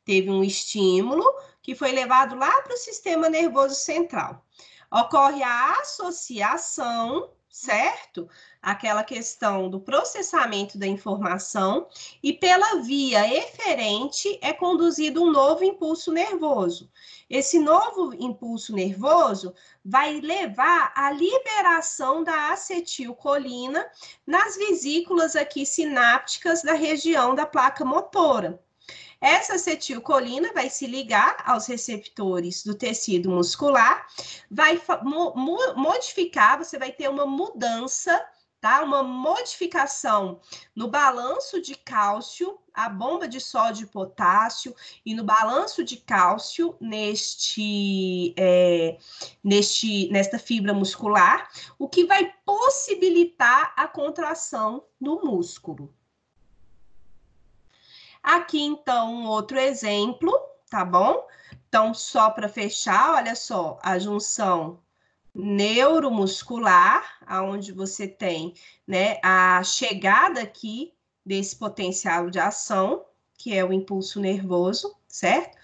Teve um estímulo que foi levado lá para o sistema nervoso central. Ocorre a associação, certo? Aquela questão do processamento da informação, e pela via eferente é conduzido um novo impulso nervoso. Esse novo impulso nervoso vai levar à liberação da acetilcolina nas vesículas aqui sinápticas da região da placa motora. Essa acetilcolina vai se ligar aos receptores do tecido muscular, vai modificar, você vai ter uma mudança, tá? Uma modificação no balanço de cálcio, a bomba de sódio e potássio, e no balanço de cálcio nesta fibra muscular, o que vai possibilitar a contração do músculo. Aqui, então, um outro exemplo, tá bom? Então, só para fechar, olha só, a junção neuromuscular, aonde você tem, né, a chegada aqui desse potencial de ação, que é o impulso nervoso, certo?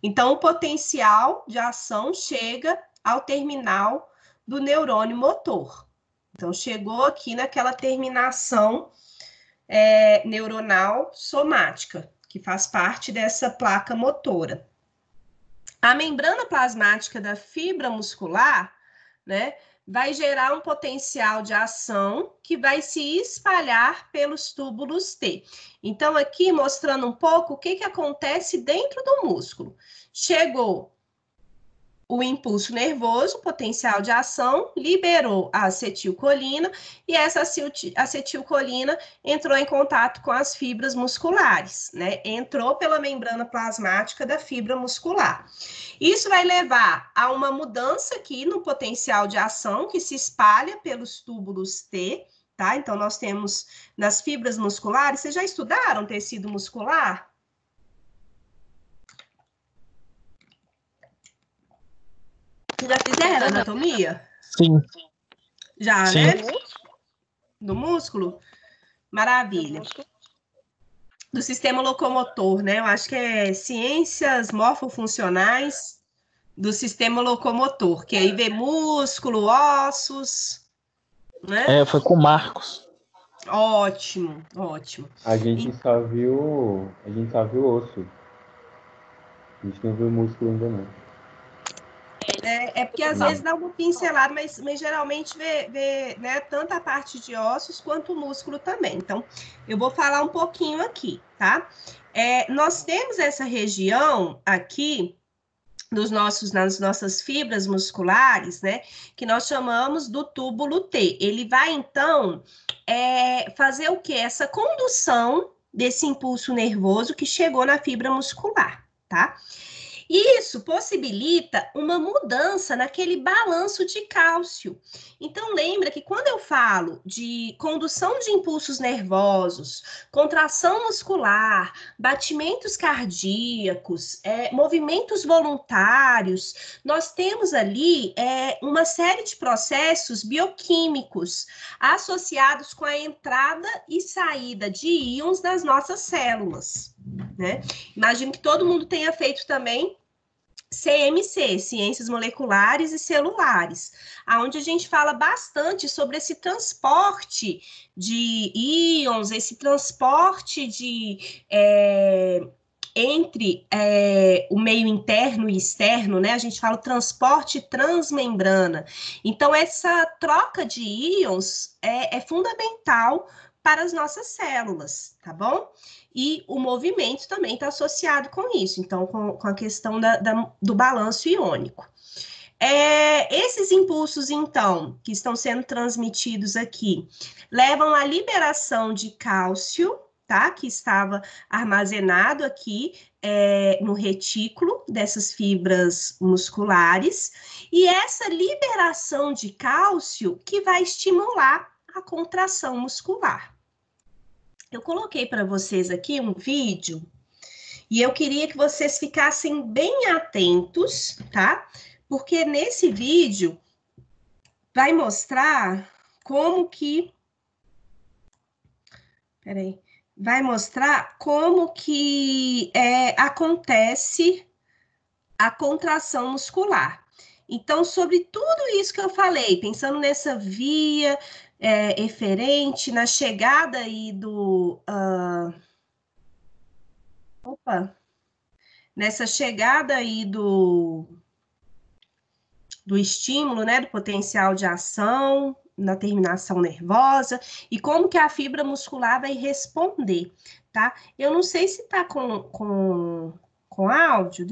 Então, o potencial de ação chega ao terminal do neurônio motor. Então, chegou aqui naquela terminação neuronal somática, que faz parte dessa placa motora. A membrana plasmática da fibra muscular, né, vai gerar um potencial de ação que vai se espalhar pelos túbulos T. Então, aqui mostrando um pouco o que acontece dentro do músculo. Chegou o impulso nervoso, potencial de ação, liberou a acetilcolina e essa acetilcolina entrou em contato com as fibras musculares, né? Entrou pela membrana plasmática da fibra muscular. Isso vai levar a uma mudança aqui no potencial de ação que se espalha pelos túbulos T, tá? Então, nós temos nas fibras musculares, vocês já estudaram tecido muscular? Já fizeram anatomia? Sim. Já, Sim. né? Do músculo? Maravilha. Do sistema locomotor, né? Eu acho que é ciências morfofuncionais do sistema locomotor, que aí vê músculo, ossos, né? Foi com o Marcos. Ótimo, ótimo. A gente só viu osso. A gente não viu músculo ainda não. É porque às vezes dá uma pincelada, mas geralmente vê né, tanto a parte de ossos quanto o músculo também. Então, eu vou falar um pouquinho aqui, tá? Nós temos essa região aqui nas nossas fibras musculares, né, que nós chamamos do túbulo T. Ele vai, então, fazer o quê? Essa condução desse impulso nervoso que chegou na fibra muscular, tá? Isso possibilita uma mudança naquele balanço de cálcio. Então, lembra que quando eu falo de condução de impulsos nervosos, contração muscular, batimentos cardíacos, movimentos voluntários, nós temos ali uma série de processos bioquímicos associados com a entrada e saída de íons das nossas células, né? Imagino que todo mundo tenha feito também CMC, Ciências Moleculares e Celulares, onde a gente fala bastante sobre esse transporte de íons, esse transporte entre o meio interno e externo, né? A gente fala o transporte transmembrana. Então, essa troca de íons é fundamental para as nossas células, tá bom? E o movimento também está associado com isso, então, com a questão do balanço iônico. Esses impulsos, então, que estão sendo transmitidos aqui, levam à liberação de cálcio, tá? Que estava armazenado aqui no retículo dessas fibras musculares, e essa liberação de cálcio que vai estimular a contração muscular. Eu coloquei para vocês aqui um vídeo e eu queria que vocês ficassem bem atentos, tá? Porque nesse vídeo vai mostrar como que... Peraí. Vai mostrar como que acontece a contração muscular. Então, sobre tudo isso que eu falei, pensando nessa via eferente, na chegada aí do... nessa chegada aí do estímulo, né, do potencial de ação, na terminação nervosa, e como que a fibra muscular vai responder, tá? Eu não sei se tá com áudio.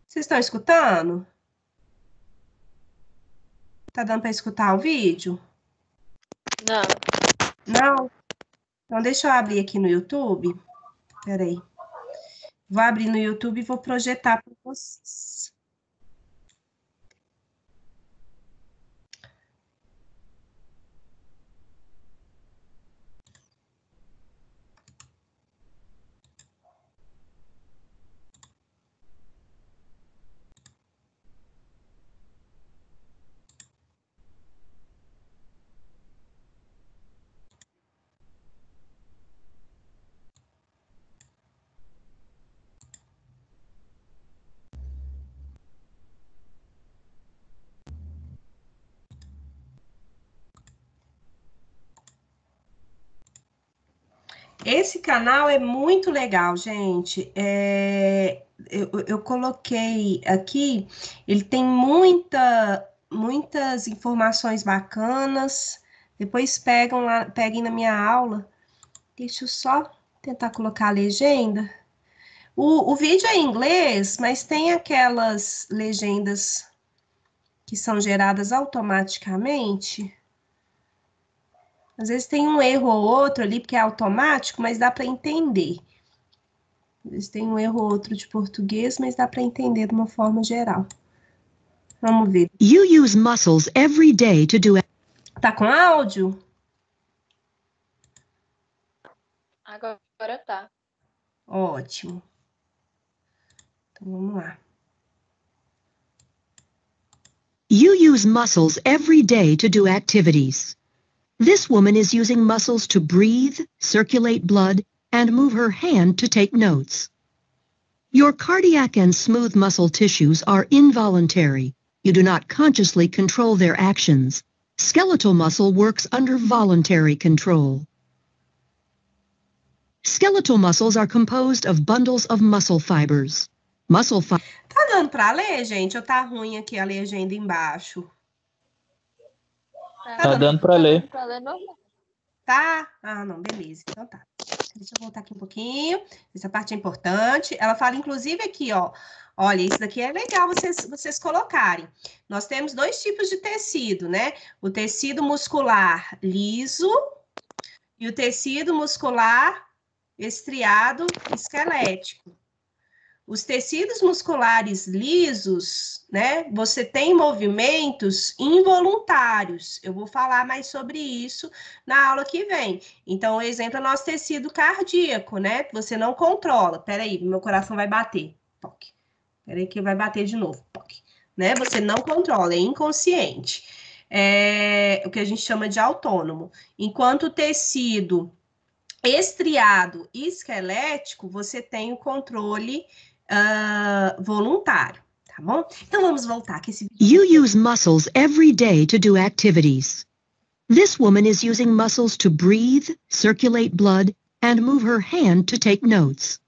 Vocês estão escutando? Tá dando para escutar o vídeo? Não. Não? Então, deixa eu abrir aqui no YouTube. Peraí. Vou abrir no YouTube e vou projetar para vocês. Esse canal é muito legal, gente. Eu coloquei aqui, ele tem muitas informações bacanas. Depois peguem na minha aula. Deixa eu só tentar colocar a legenda. O vídeo é em inglês, mas tem aquelas legendas que são geradas automaticamente. Às vezes tem um erro ou outro ali, porque é automático, mas dá para entender. Às vezes tem um erro ou outro de português, mas dá para entender de uma forma geral. Vamos ver. You use muscles every day to do. Tá com áudio? Agora tá. Ótimo. Então vamos lá. You use muscles every day to do activities. This woman is using muscles to breathe, circulate blood, and move her hand to take notes. Your cardiac and smooth muscle tissues are involuntary. You do not consciously control their actions. Skeletal muscle works under voluntary control. Skeletal muscles are composed of bundles of muscle fibers. Tá dando para ler, gente? Ou tá ruim aqui a legenda embaixo? Tá dando para ler. Tá? Ah, não, beleza. Então tá. Deixa eu voltar aqui um pouquinho. Essa parte é importante. Ela fala, inclusive, aqui, ó. Olha, isso daqui é legal vocês colocarem. Nós temos dois tipos de tecido, né? O tecido muscular liso e o tecido muscular estriado esquelético. Os tecidos musculares lisos, né? Você tem movimentos involuntários. Eu vou falar mais sobre isso na aula que vem. Então, o exemplo é o nosso tecido cardíaco, né? Você não controla. Peraí, meu coração vai bater. Toque. Peraí que vai bater de novo. Toque. Né? Você não controla, é inconsciente. É o que a gente chama de autônomo. Enquanto o tecido estriado e esquelético, você tem o controle voluntário, tá bom? Então vamos voltar que esse You use muscles every day to do activities. This woman is using muscles to breathe, circulate blood, and move her hand to take notes.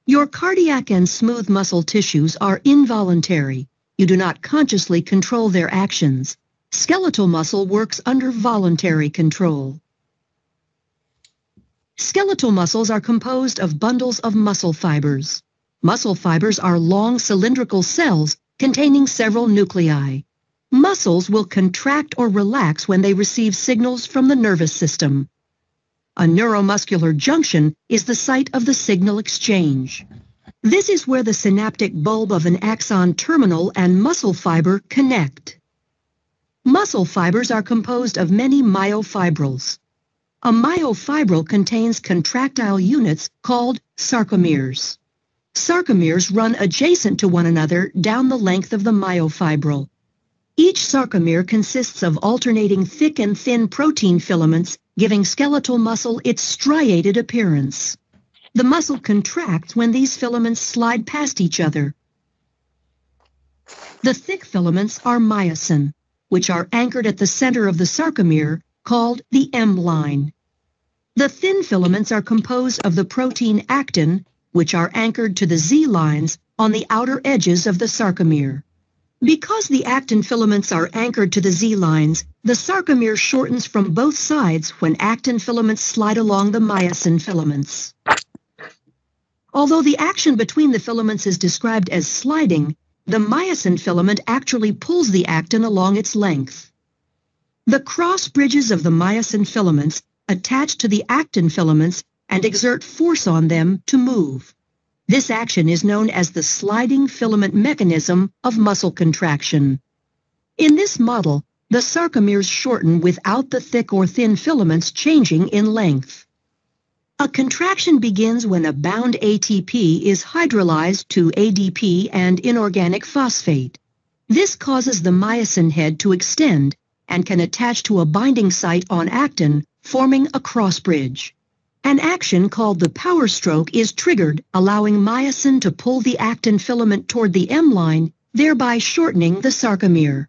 Your cardiac and smooth muscle tissues are involuntary. You do not consciously control their actions. Skeletal muscle works under voluntary control. Skeletal muscles are composed of bundles of muscle fibers. Muscle fibers are long cylindrical cells containing several nuclei. Muscles will contract or relax when they receive signals from the nervous system. A neuromuscular junction is the site of the signal exchange. This is where the synaptic bulb of an axon terminal and muscle fiber connect. Muscle fibers are composed of many myofibrils. A myofibril contains contractile units called sarcomeres. Sarcomeres run adjacent to one another down the length of the myofibril. Each sarcomere consists of alternating thick and thin protein filaments, giving skeletal muscle its striated appearance. The muscle contracts when these filaments slide past each other. The thick filaments are myosin, which are anchored at the center of the sarcomere, called the M line. The thin filaments are composed of the protein actin, which are anchored to the Z lines on the outer edges of the sarcomere. Because the actin filaments are anchored to the Z lines, the sarcomere shortens from both sides when actin filaments slide along the myosin filaments. Although the action between the filaments is described as sliding, the myosin filament actually pulls the actin along its length. The cross bridges of the myosin filaments attach to the actin filaments and exert force on them to move. This action is known as the sliding filament mechanism of muscle contraction. In this model, the sarcomeres shorten without the thick or thin filaments changing in length. A contraction begins when a bound ATP is hydrolyzed to ADP and inorganic phosphate. This causes the myosin head to extend and can attach to a binding site on actin, forming a cross bridge. An action called the power stroke is triggered, allowing myosin to pull the actin filament toward the M line, thereby shortening the sarcomere.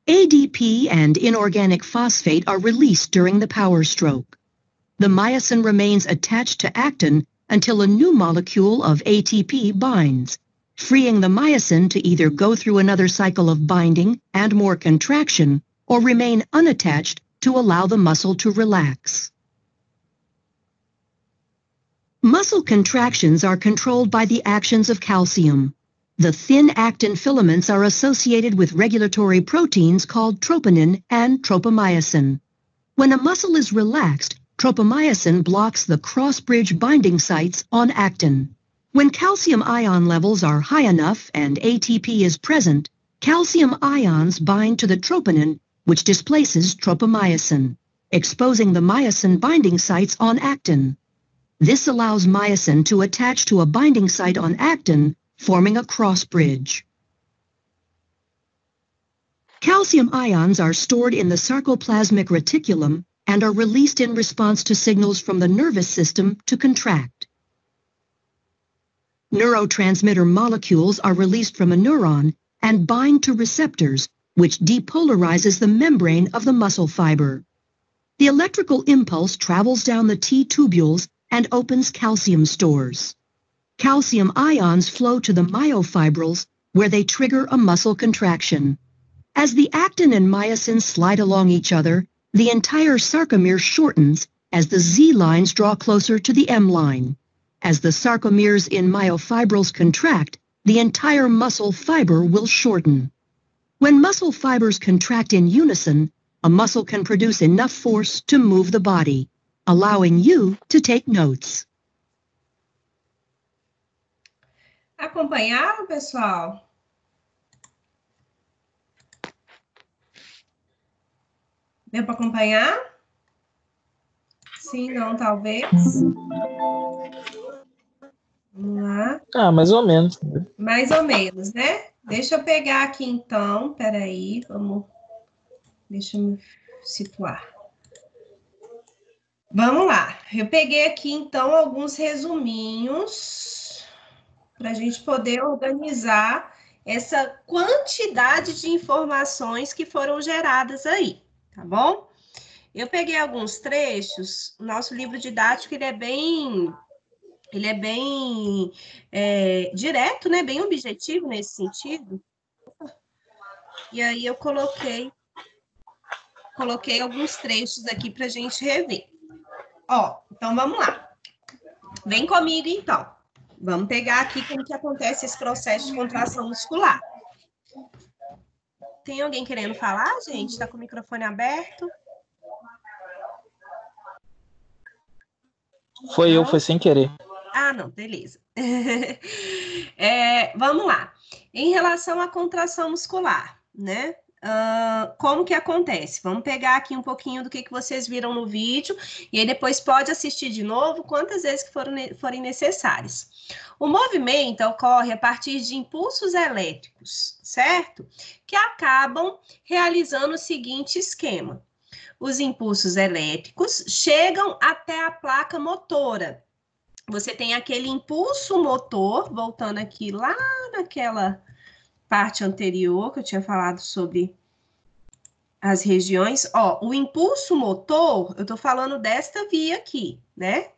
ADP and inorganic phosphate are released during the power stroke. The myosin remains attached to actin until a new molecule of ATP binds, freeing the myosin to either go through another cycle of binding and more contraction or remain unattached to allow the muscle to relax. Muscle contractions are controlled by the actions of calcium. The thin actin filaments are associated with regulatory proteins called troponin and tropomyosin. When a muscle is relaxed, tropomyosin blocks the cross-bridge binding sites on actin. When calcium ion levels are high enough and ATP is present, calcium ions bind to the troponin, which displaces tropomyosin, exposing the myosin binding sites on actin. This allows myosin to attach to a binding site on actin, forming a cross bridge. Calcium ions are stored in the sarcoplasmic reticulum and are released in response to signals from the nervous system to contract. Neurotransmitter molecules are released from a neuron and bind to receptors, which depolarizes the membrane of the muscle fiber. The electrical impulse travels down the T-tubules and opens calcium stores. Calcium ions flow to the myofibrils, where they trigger a muscle contraction. As the actin and myosin slide along each other, the entire sarcomere shortens as the Z lines draw closer to the M line. As the sarcomeres in myofibrils contract, the entire muscle fiber will shorten. When muscle fibers contract in unison, a muscle can produce enough force to move the body, allowing you to take notes. Acompanharam, pessoal? Deu para acompanhar? Sim, não, talvez. Vamos lá. Ah, mais ou menos. Mais ou menos, né? Deixa eu pegar aqui, então. Peraí, vamos... Deixa eu me situar. Vamos lá. Eu peguei aqui, então, alguns resuminhos para a gente poder organizar essa quantidade de informações que foram geradas aí, tá bom? Eu peguei alguns trechos. O nosso livro didático, ele é bem direto, né? Bem objetivo nesse sentido. E aí eu coloquei alguns trechos aqui para a gente rever. Ó, então vamos lá. Vem comigo, então. Vamos pegar aqui como que acontece esse processo de contração muscular. Tem alguém querendo falar, gente? Está com o microfone aberto? Foi eu, foi sem querer. Ah, não, beleza. Vamos lá. Em relação à contração muscular, né? Como que acontece? Vamos pegar aqui um pouquinho do que vocês viram no vídeo e aí depois pode assistir de novo quantas vezes que forem necessárias. O movimento ocorre a partir de impulsos elétricos, certo? Que acabam realizando o seguinte esquema. Os impulsos elétricos chegam até a placa motora. você tem aquele impulso motor, voltando aqui lá naquela parte anterior que eu tinha falado sobre as regiões. Ó, o impulso motor, eu tô falando desta via aqui, né?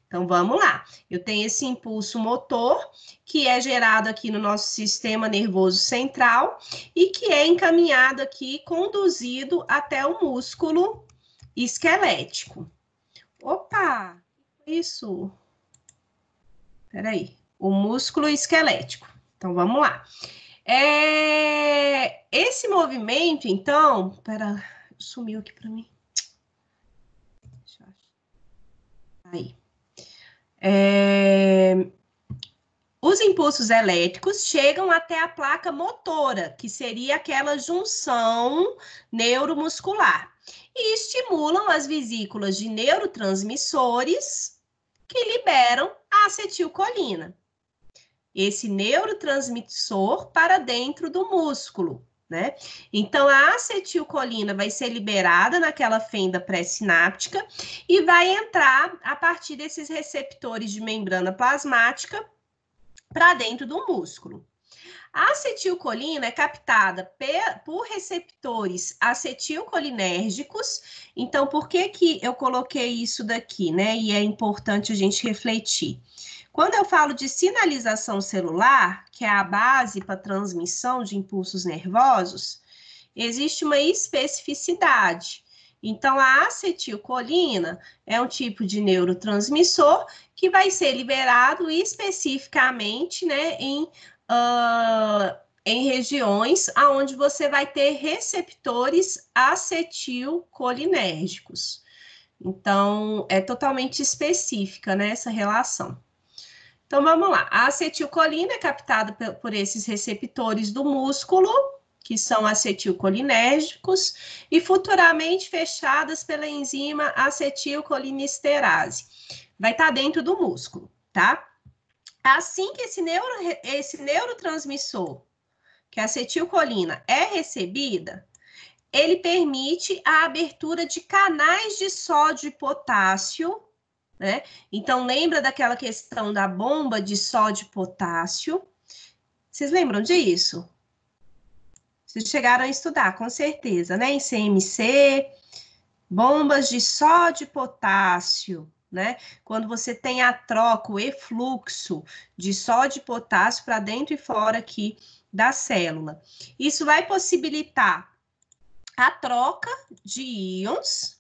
Então, vamos lá. Eu tenho esse impulso motor, que é gerado aqui no nosso sistema nervoso central e que é encaminhado aqui, conduzido até o músculo esquelético. Opa! Isso. Peraí. O músculo esquelético. Então, vamos lá. Esse movimento, então... Pera, sumiu aqui para mim. Deixa eu achar. Aí. Os impulsos elétricos chegam até a placa motora, que seria aquela junção neuromuscular, e estimulam as vesículas de neurotransmissores que liberam a acetilcolina. Esse neurotransmissor para dentro do músculo, né? Então, a acetilcolina vai ser liberada naquela fenda pré-sináptica e vai entrar a partir desses receptores de membrana plasmática para dentro do músculo. A acetilcolina é captada por receptores acetilcolinérgicos. Então, por que que eu coloquei isso daqui, né? E é importante a gente refletir. Quando eu falo de sinalização celular, que é a base para transmissão de impulsos nervosos, existe uma especificidade. Então, a acetilcolina é um tipo de neurotransmissor que vai ser liberado especificamente, né, em regiões onde você vai ter receptores acetilcolinérgicos. Então, é totalmente específica, né, essa relação. Então, vamos lá. A acetilcolina é captada por esses receptores do músculo, que são acetilcolinérgicos, e futuramente fechadas pela enzima acetilcolinesterase. Vai estar dentro do músculo, tá? Assim que esse neurotransmissor, que é a acetilcolina, é recebida, ele permite a abertura de canais de sódio e potássio, né? Então, lembra daquela questão da bomba de sódio e potássio? Vocês lembram disso? Vocês chegaram a estudar, com certeza, né? Em CMC, bombas de sódio e potássio, né? Quando você tem a troca, o efluxo de sódio e potássio para dentro e fora aqui da célula. Isso vai possibilitar a troca de íons,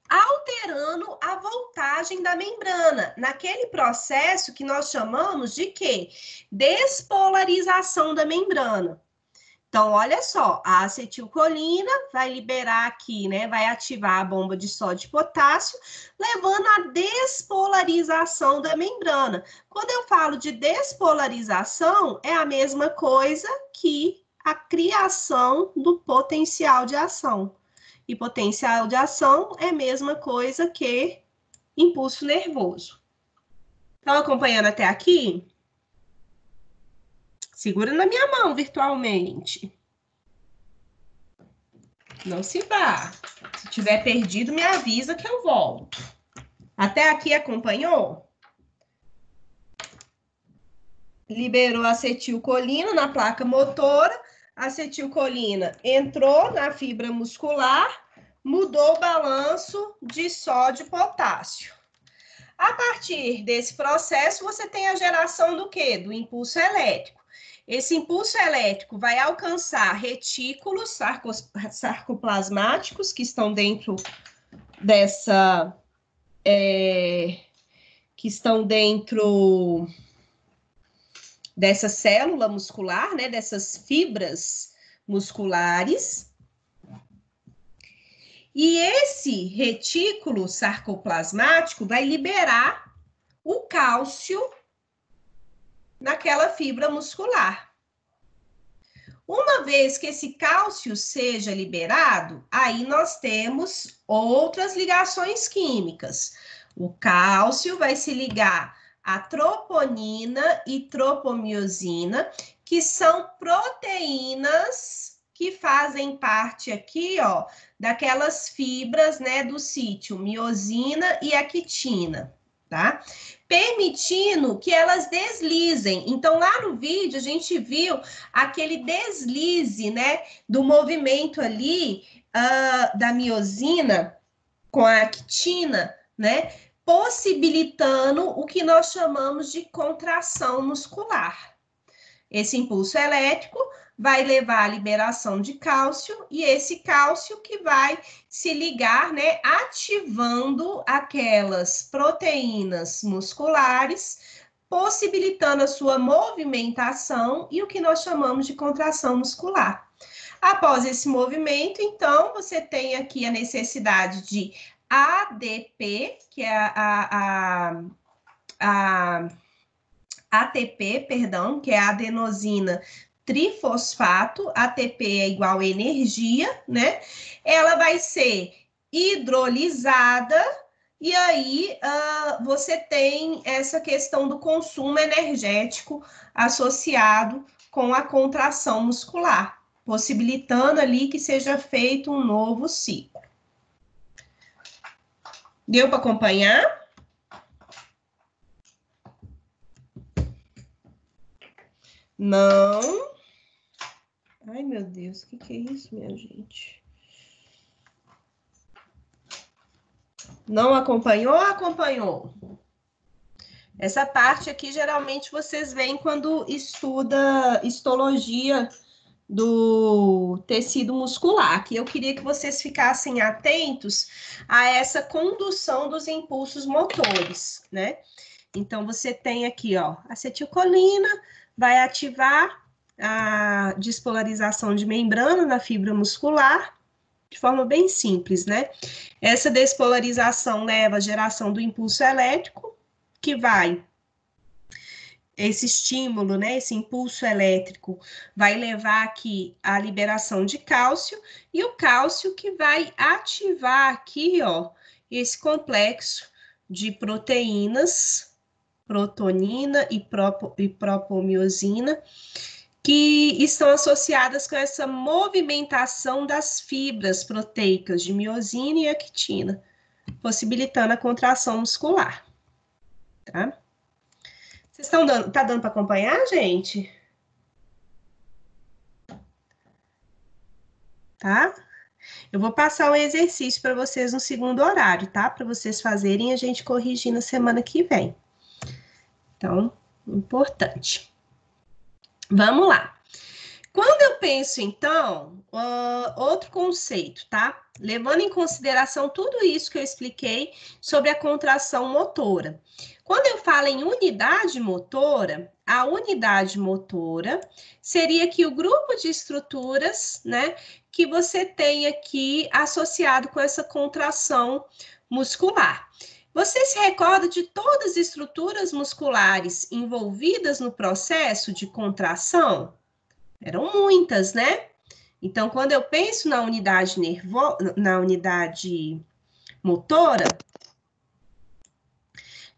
alterando a voltagem da membrana, naquele processo que nós chamamos de quê? Despolarização da membrana. Então, olha só, a acetilcolina vai liberar aqui, né? Vai ativar a bomba de sódio e potássio, levando à despolarização da membrana. Quando eu falo de despolarização, é a mesma coisa que a criação do potencial de ação. E potencial de ação é a mesma coisa que impulso nervoso. Estão acompanhando até aqui? Segura na minha mão virtualmente. Não se vá. Se tiver perdido, me avisa que eu volto. Até aqui acompanhou? Liberou a acetilcolina na placa motora. A acetilcolina entrou na fibra muscular, mudou o balanço de sódio e potássio. A partir desse processo, você tem a geração do quê? Do impulso elétrico. Esse impulso elétrico vai alcançar retículos sarcoplasmáticos que estão dentro dessa... dessa célula muscular, né, dessas fibras musculares. E esse retículo sarcoplasmático vai liberar o cálcio naquela fibra muscular. Uma vez que esse cálcio seja liberado, aí nós temos outras ligações químicas. O cálcio vai se ligar a troponina e tropomiosina, que são proteínas que fazem parte aqui, ó, daquelas fibras, né, do sítio, miosina e a quitina, tá? Permitindo que elas deslizem. Então, lá no vídeo, a gente viu aquele deslize, né, do movimento ali da miosina com a actina, né, possibilitando o que nós chamamos de contração muscular. Esse impulso elétrico vai levar à liberação de cálcio, e esse cálcio que vai se ligar, né, ativando aquelas proteínas musculares, possibilitando a sua movimentação e o que nós chamamos de contração muscular. Após esse movimento, então, você tem aqui a necessidade de ADP, que é ATP, perdão, que é a adenosina trifosfato, ATP é igual a energia, né? Ela vai ser hidrolisada, e aí você tem essa questão do consumo energético associado com a contração muscular, possibilitando ali que seja feito um novo ciclo. Deu para acompanhar? Não. Ai, meu Deus, o que é isso, minha gente? Não acompanhou ou acompanhou? Essa parte aqui, geralmente, vocês veem quando estuda histologia do tecido muscular, que eu queria que vocês ficassem atentos a essa condução dos impulsos motores, né? Então, você tem aqui, ó, acetilcolina, vai ativar a despolarização de membrana da fibra muscular, de forma bem simples, né? Essa despolarização leva à geração do impulso elétrico, que vai, esse estímulo, né, esse impulso elétrico, vai levar aqui à liberação de cálcio, e o cálcio que vai ativar aqui, ó, esse complexo de proteínas, protonina e propomiosina, que estão associadas com essa movimentação das fibras proteicas de miosina e actina, possibilitando a contração muscular, tá? Vocês estão dando, tá dando para acompanhar, gente? Tá? Eu vou passar um exercício para vocês no segundo horário, tá? Para vocês fazerem e a gente corrigir na semana que vem. Então, importante. Vamos lá. Quando eu penso, então, outro conceito, tá? Levando em consideração tudo isso que eu expliquei sobre a contração motora. Quando eu falo em unidade motora, a unidade motora seria que o grupo de estruturas, né, que você tem aqui associado com essa contração muscular. Você se recorda de todas as estruturas musculares envolvidas no processo de contração? Eram muitas, né? Então, quando eu penso na unidade motora,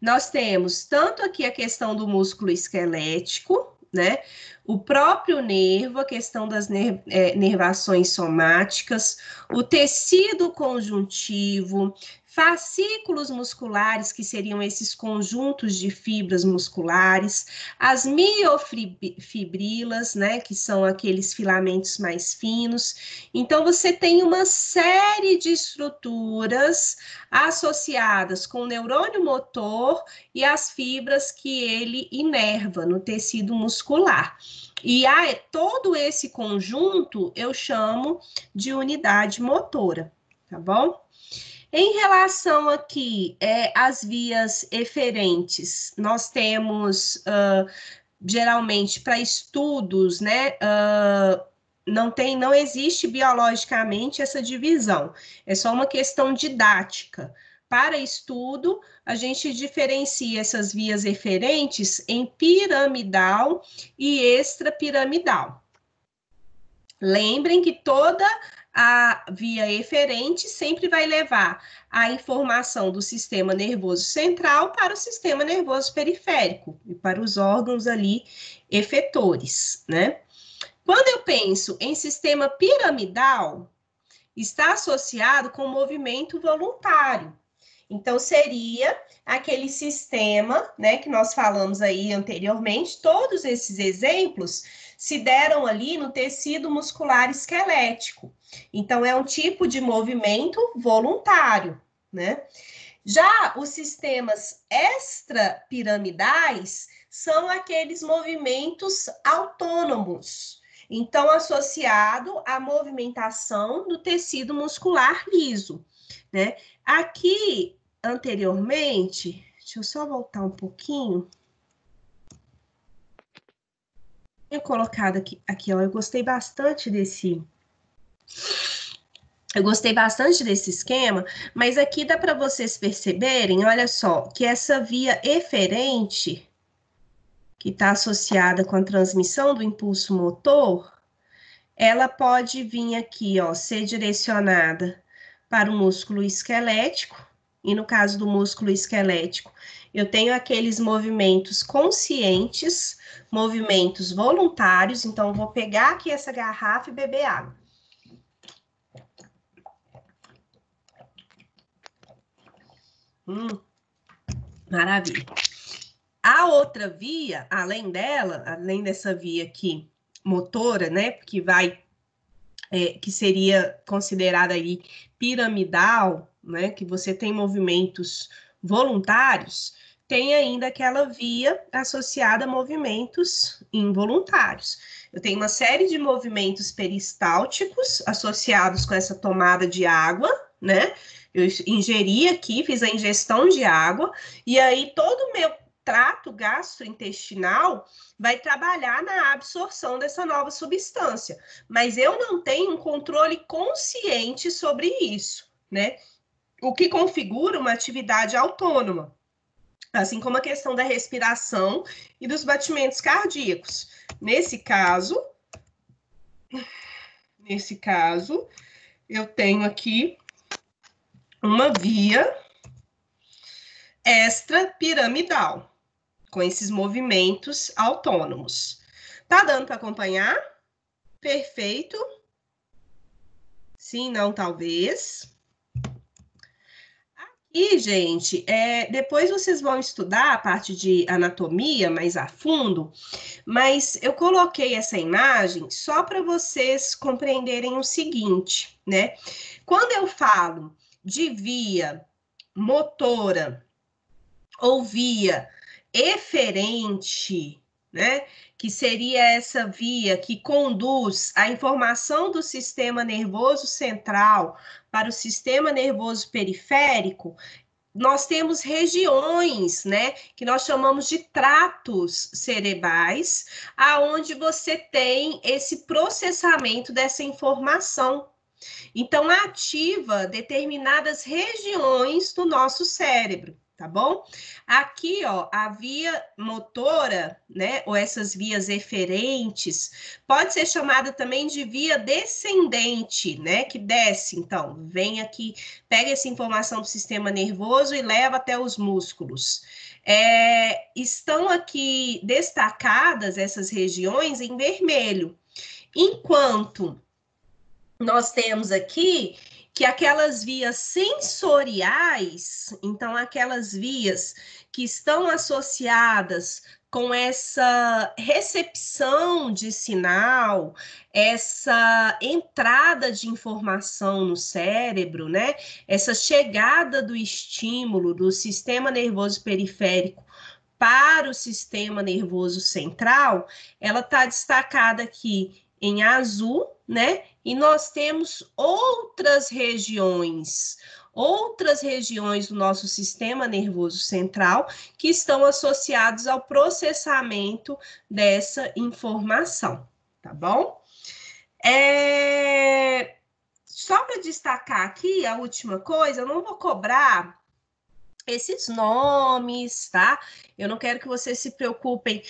nós temos tanto aqui a questão do músculo esquelético, né? O próprio nervo, a questão das nervações somáticas, o tecido conjuntivo, fascículos musculares, que seriam esses conjuntos de fibras musculares, as miofibrilas, né, que são aqueles filamentos mais finos. Então, você tem uma série de estruturas associadas com o neurônio motor e as fibras que ele inerva no tecido muscular. E todo esse conjunto eu chamo de unidade motora, tá bom? Em relação aqui às vias eferentes, nós temos, geralmente, para estudos, né, não existe biologicamente essa divisão, é só uma questão didática. Para estudo, a gente diferencia essas vias eferentes em piramidal e extrapiramidal. Lembrem que toda a via eferente sempre vai levar a informação do sistema nervoso central para o sistema nervoso periférico e para os órgãos ali efetores, né? Quando eu penso em sistema piramidal, está associado com movimento voluntário. Então, seria aquele sistema, né, que nós falamos aí anteriormente. Todos esses exemplos se deram ali no tecido muscular esquelético. Então, é um tipo de movimento voluntário, né? Já os sistemas extrapiramidais são aqueles movimentos autônomos, então associado à movimentação do tecido muscular liso, né? Aqui, anteriormente, deixa eu só voltar um pouquinho. Eu colocado aqui, ó, eu gostei bastante desse esquema, mas aqui dá para vocês perceberem, olha só, que essa via eferente, que está associada com a transmissão do impulso motor, ela pode vir aqui, ó, ser direcionada para o músculo esquelético, e no caso do músculo esquelético, eu tenho aqueles movimentos conscientes, movimentos voluntários, então eu vou pegar aqui essa garrafa e beber água. Maravilha. A outra via, além dela, além dessa via aqui, motora, né, que vai, que seria considerada aí piramidal, né, que você tem movimentos voluntários, tem ainda aquela via associada a movimentos involuntários. Eu tenho uma série de movimentos peristálticos associados com essa tomada de água, né? Eu ingeri aqui, fiz a ingestão de água, e aí todo o meu trato gastrointestinal vai trabalhar na absorção dessa nova substância, mas eu não tenho um controle consciente sobre isso, né? O que configura uma atividade autônoma, assim como a questão da respiração e dos batimentos cardíacos. Nesse caso, eu tenho aqui uma via extrapiramidal, com esses movimentos autônomos. Tá dando para acompanhar? Perfeito. Sim, não, talvez. Aqui, gente, depois vocês vão estudar a parte de anatomia mais a fundo, mas eu coloquei essa imagem só para vocês compreenderem o seguinte, né? Quando eu falo de via motora ou via eferente, né, que seria essa via que conduz a informação do sistema nervoso central para o sistema nervoso periférico, nós temos regiões, né, que nós chamamos de tratos cerebrais, aonde você tem esse processamento dessa informação. Então, ativa determinadas regiões do nosso cérebro, tá bom? Aqui, ó, a via motora, né, ou essas vias eferentes, pode ser chamada também de via descendente, né, que desce, então, vem aqui, pega essa informação do sistema nervoso e leva até os músculos. Estão aqui destacadas essas regiões em vermelho, enquanto nós temos aqui que aquelas vias sensoriais, então aquelas vias que estão associadas com essa recepção de sinal, essa entrada de informação no cérebro, né? Essa chegada do estímulo do sistema nervoso periférico para o sistema nervoso central, ela está destacada aqui em azul, né? E nós temos outras regiões do nosso sistema nervoso central que estão associados ao processamento dessa informação, tá bom? Só para destacar aqui a última coisa, eu não vou cobrar esses nomes, tá? Eu não quero que vocês se preocupem.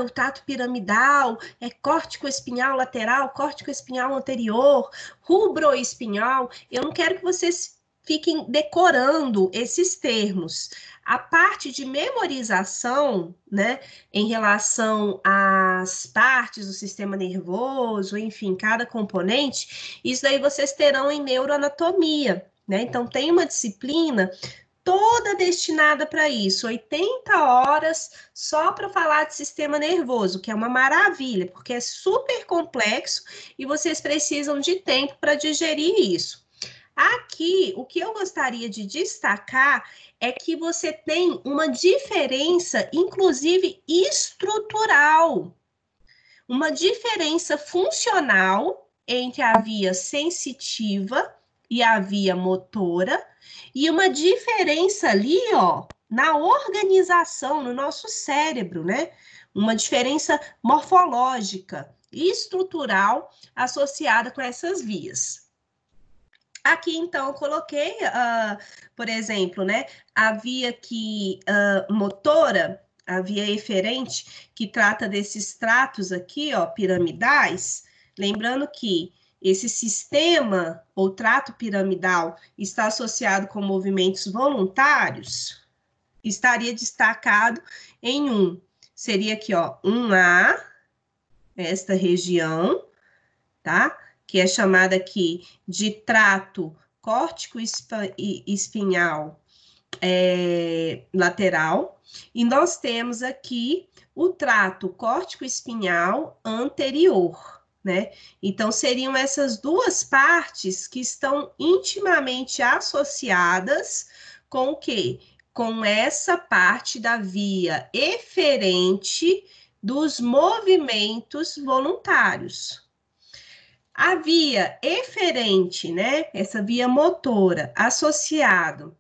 O trato piramidal é córtico-espinhal lateral, córtico-espinhal anterior, rubroespinhal. Eu não quero que vocês fiquem decorando esses termos. A parte de memorização, né, em relação às partes do sistema nervoso, enfim, cada componente, isso daí vocês terão em neuroanatomia, né? Então, tem uma disciplina toda destinada para isso, 80 horas só para falar de sistema nervoso, que é uma maravilha, porque é super complexo e vocês precisam de tempo para digerir isso. Aqui, o que eu gostaria de destacar é que você tem uma diferença, inclusive estrutural, uma diferença funcional entre a via sensitiva e a via motora, e uma diferença ali, ó, na organização, no nosso cérebro, né? Uma diferença morfológica e estrutural associada com essas vias. Aqui, então, eu coloquei, por exemplo, né, a via motora, a via eferente, que trata desses tratos aqui, ó, piramidais. Lembrando que esse sistema ou trato piramidal está associado com movimentos voluntários, estaria destacado em seria aqui, ó, 1A, esta região, tá? Que é chamada aqui de trato córtico-espinhal lateral, e nós temos aqui o trato córtico-espinhal anterior, né? Então, seriam essas duas partes que estão intimamente associadas com o quê? Com essa parte da via eferente dos movimentos voluntários. A via eferente, né, essa via motora, associado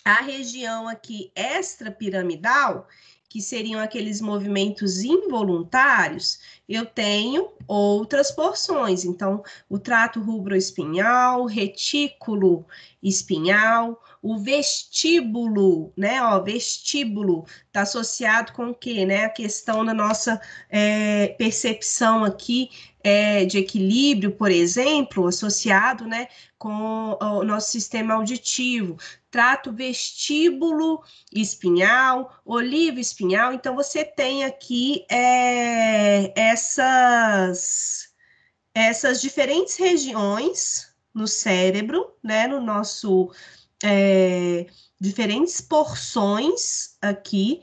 à região aqui extrapiramidal, que seriam aqueles movimentos involuntários, eu tenho outras porções. Então, o trato rubroespinhal, retículo espinhal, o vestíbulo, né? Ó, vestíbulo está associado com o quê, né? A questão da nossa percepção aqui de equilíbrio, por exemplo, associado, né, com o nosso sistema auditivo. Trato vestíbulo espinhal, olivo espinhal. Então, você tem aqui essas diferentes regiões no cérebro, né, no nosso diferentes porções aqui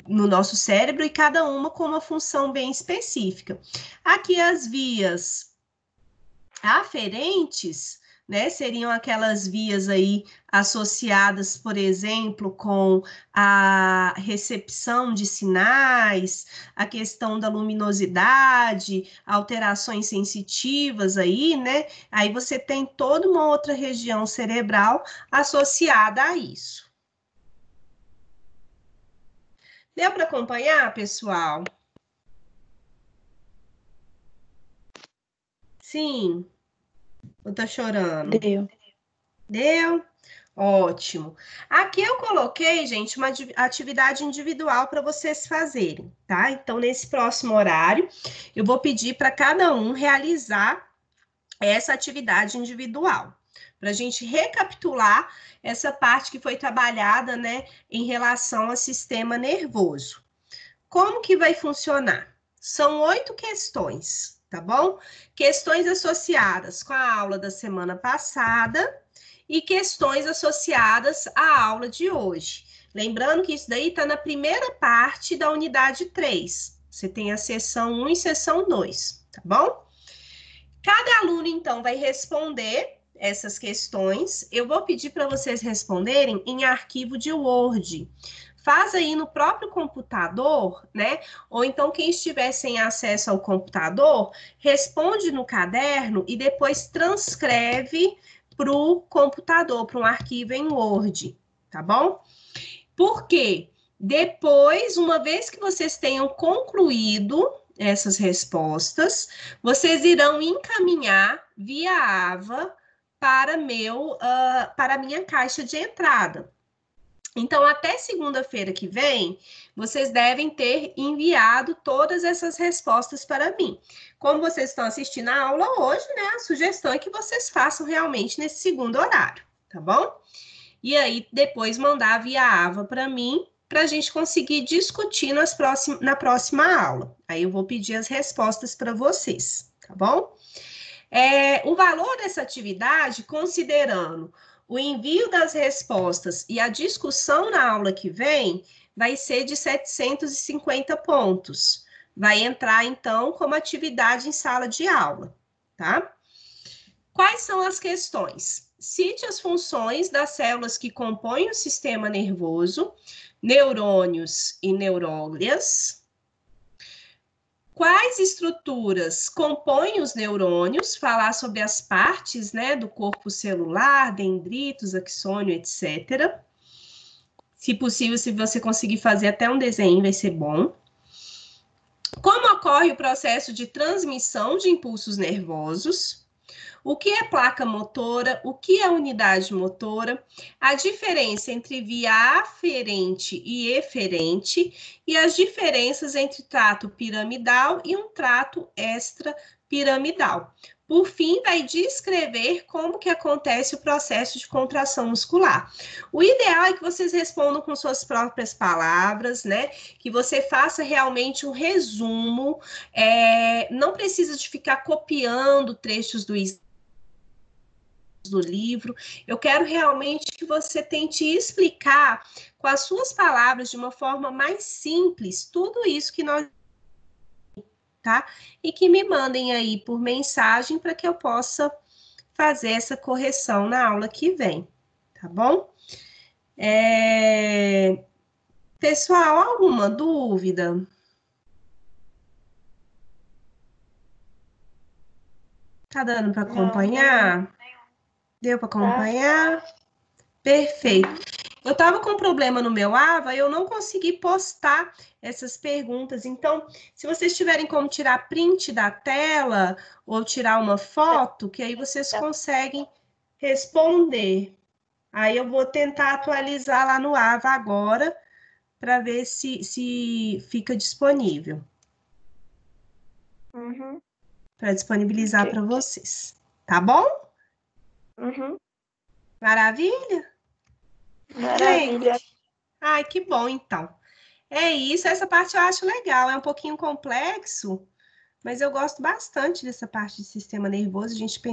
no nosso cérebro, e cada uma com uma função bem específica. Aqui as vias aferentes, né, seriam aquelas vias aí associadas, por exemplo, com a recepção de sinais, a questão da luminosidade, alterações sensitivas aí, né? Aí você tem toda uma outra região cerebral associada a isso. Deu para acompanhar, pessoal? Sim. Ou tá chorando? Deu. Deu? Ótimo. Aqui eu coloquei, gente, uma atividade individual para vocês fazerem, tá? Então, nesse próximo horário, eu vou pedir para cada um realizar essa atividade individual, para a gente recapitular essa parte que foi trabalhada, né, em relação ao sistema nervoso. Como que vai funcionar? São 8 questões, tá bom? Questões associadas com a aula da semana passada e questões associadas à aula de hoje. Lembrando que isso daí está na primeira parte da unidade 3. Você tem a seção 1 e seção 2, tá bom? Cada aluno, então, vai responder essas questões. Eu vou pedir para vocês responderem em arquivo de Word. Faz aí no próprio computador, né? Ou então, quem estiver sem acesso ao computador, responde no caderno e depois transcreve para o computador, para um arquivo em Word, tá bom? Porque depois, uma vez que vocês tenham concluído essas respostas, vocês irão encaminhar via AVA para a minha caixa de entrada. Então, até segunda-feira que vem, vocês devem ter enviado todas essas respostas para mim. Como vocês estão assistindo a aula hoje, né, a sugestão é que vocês façam realmente nesse segundo horário, tá bom? E aí, depois mandar via AVA para mim, para a gente conseguir discutir na próxima aula. Aí eu vou pedir as respostas para vocês, tá bom? O valor dessa atividade, considerando O envio das respostas e a discussão na aula que vem vai ser de 750 pontos. Vai entrar, então, como atividade em sala de aula, tá? Quais são as questões? Cite as funções das células que compõem o sistema nervoso, neurônios e neuróglias. Quais estruturas compõem os neurônios? Falar sobre as partes, né, do corpo celular, dendritos, axônio, etc. Se possível, se você conseguir fazer até um desenho, vai ser bom. Como ocorre o processo de transmissão de impulsos nervosos? O que é placa motora? O que é unidade motora? A diferença entre via aferente e eferente e as diferenças entre trato piramidal e um trato extrapiramidal. Por fim, vai descrever como que acontece o processo de contração muscular. O ideal é que vocês respondam com suas próprias palavras, né? Que você faça realmente um resumo. Não precisa de ficar copiando trechos do livro. Eu quero realmente que você tente explicar com as suas palavras de uma forma mais simples tudo isso que nós, tá? E que me mandem aí por mensagem para que eu possa fazer essa correção na aula que vem, tá bom? Pessoal, alguma dúvida? Tá dando para acompanhar? Deu para acompanhar? Perfeito. Eu estava com um problema no meu Ava, eu não consegui postar essas perguntas. Então, se vocês tiverem como tirar print da tela ou tirar uma foto, que aí vocês conseguem responder. Aí eu vou tentar atualizar lá no Ava agora para ver se fica disponível. Para disponibilizar para vocês. Tá bom? Maravilha? Maravilha. Gente, ai, que bom, então. É isso, essa parte eu acho legal, é um pouquinho complexo, mas eu gosto bastante dessa parte de sistema nervoso, a gente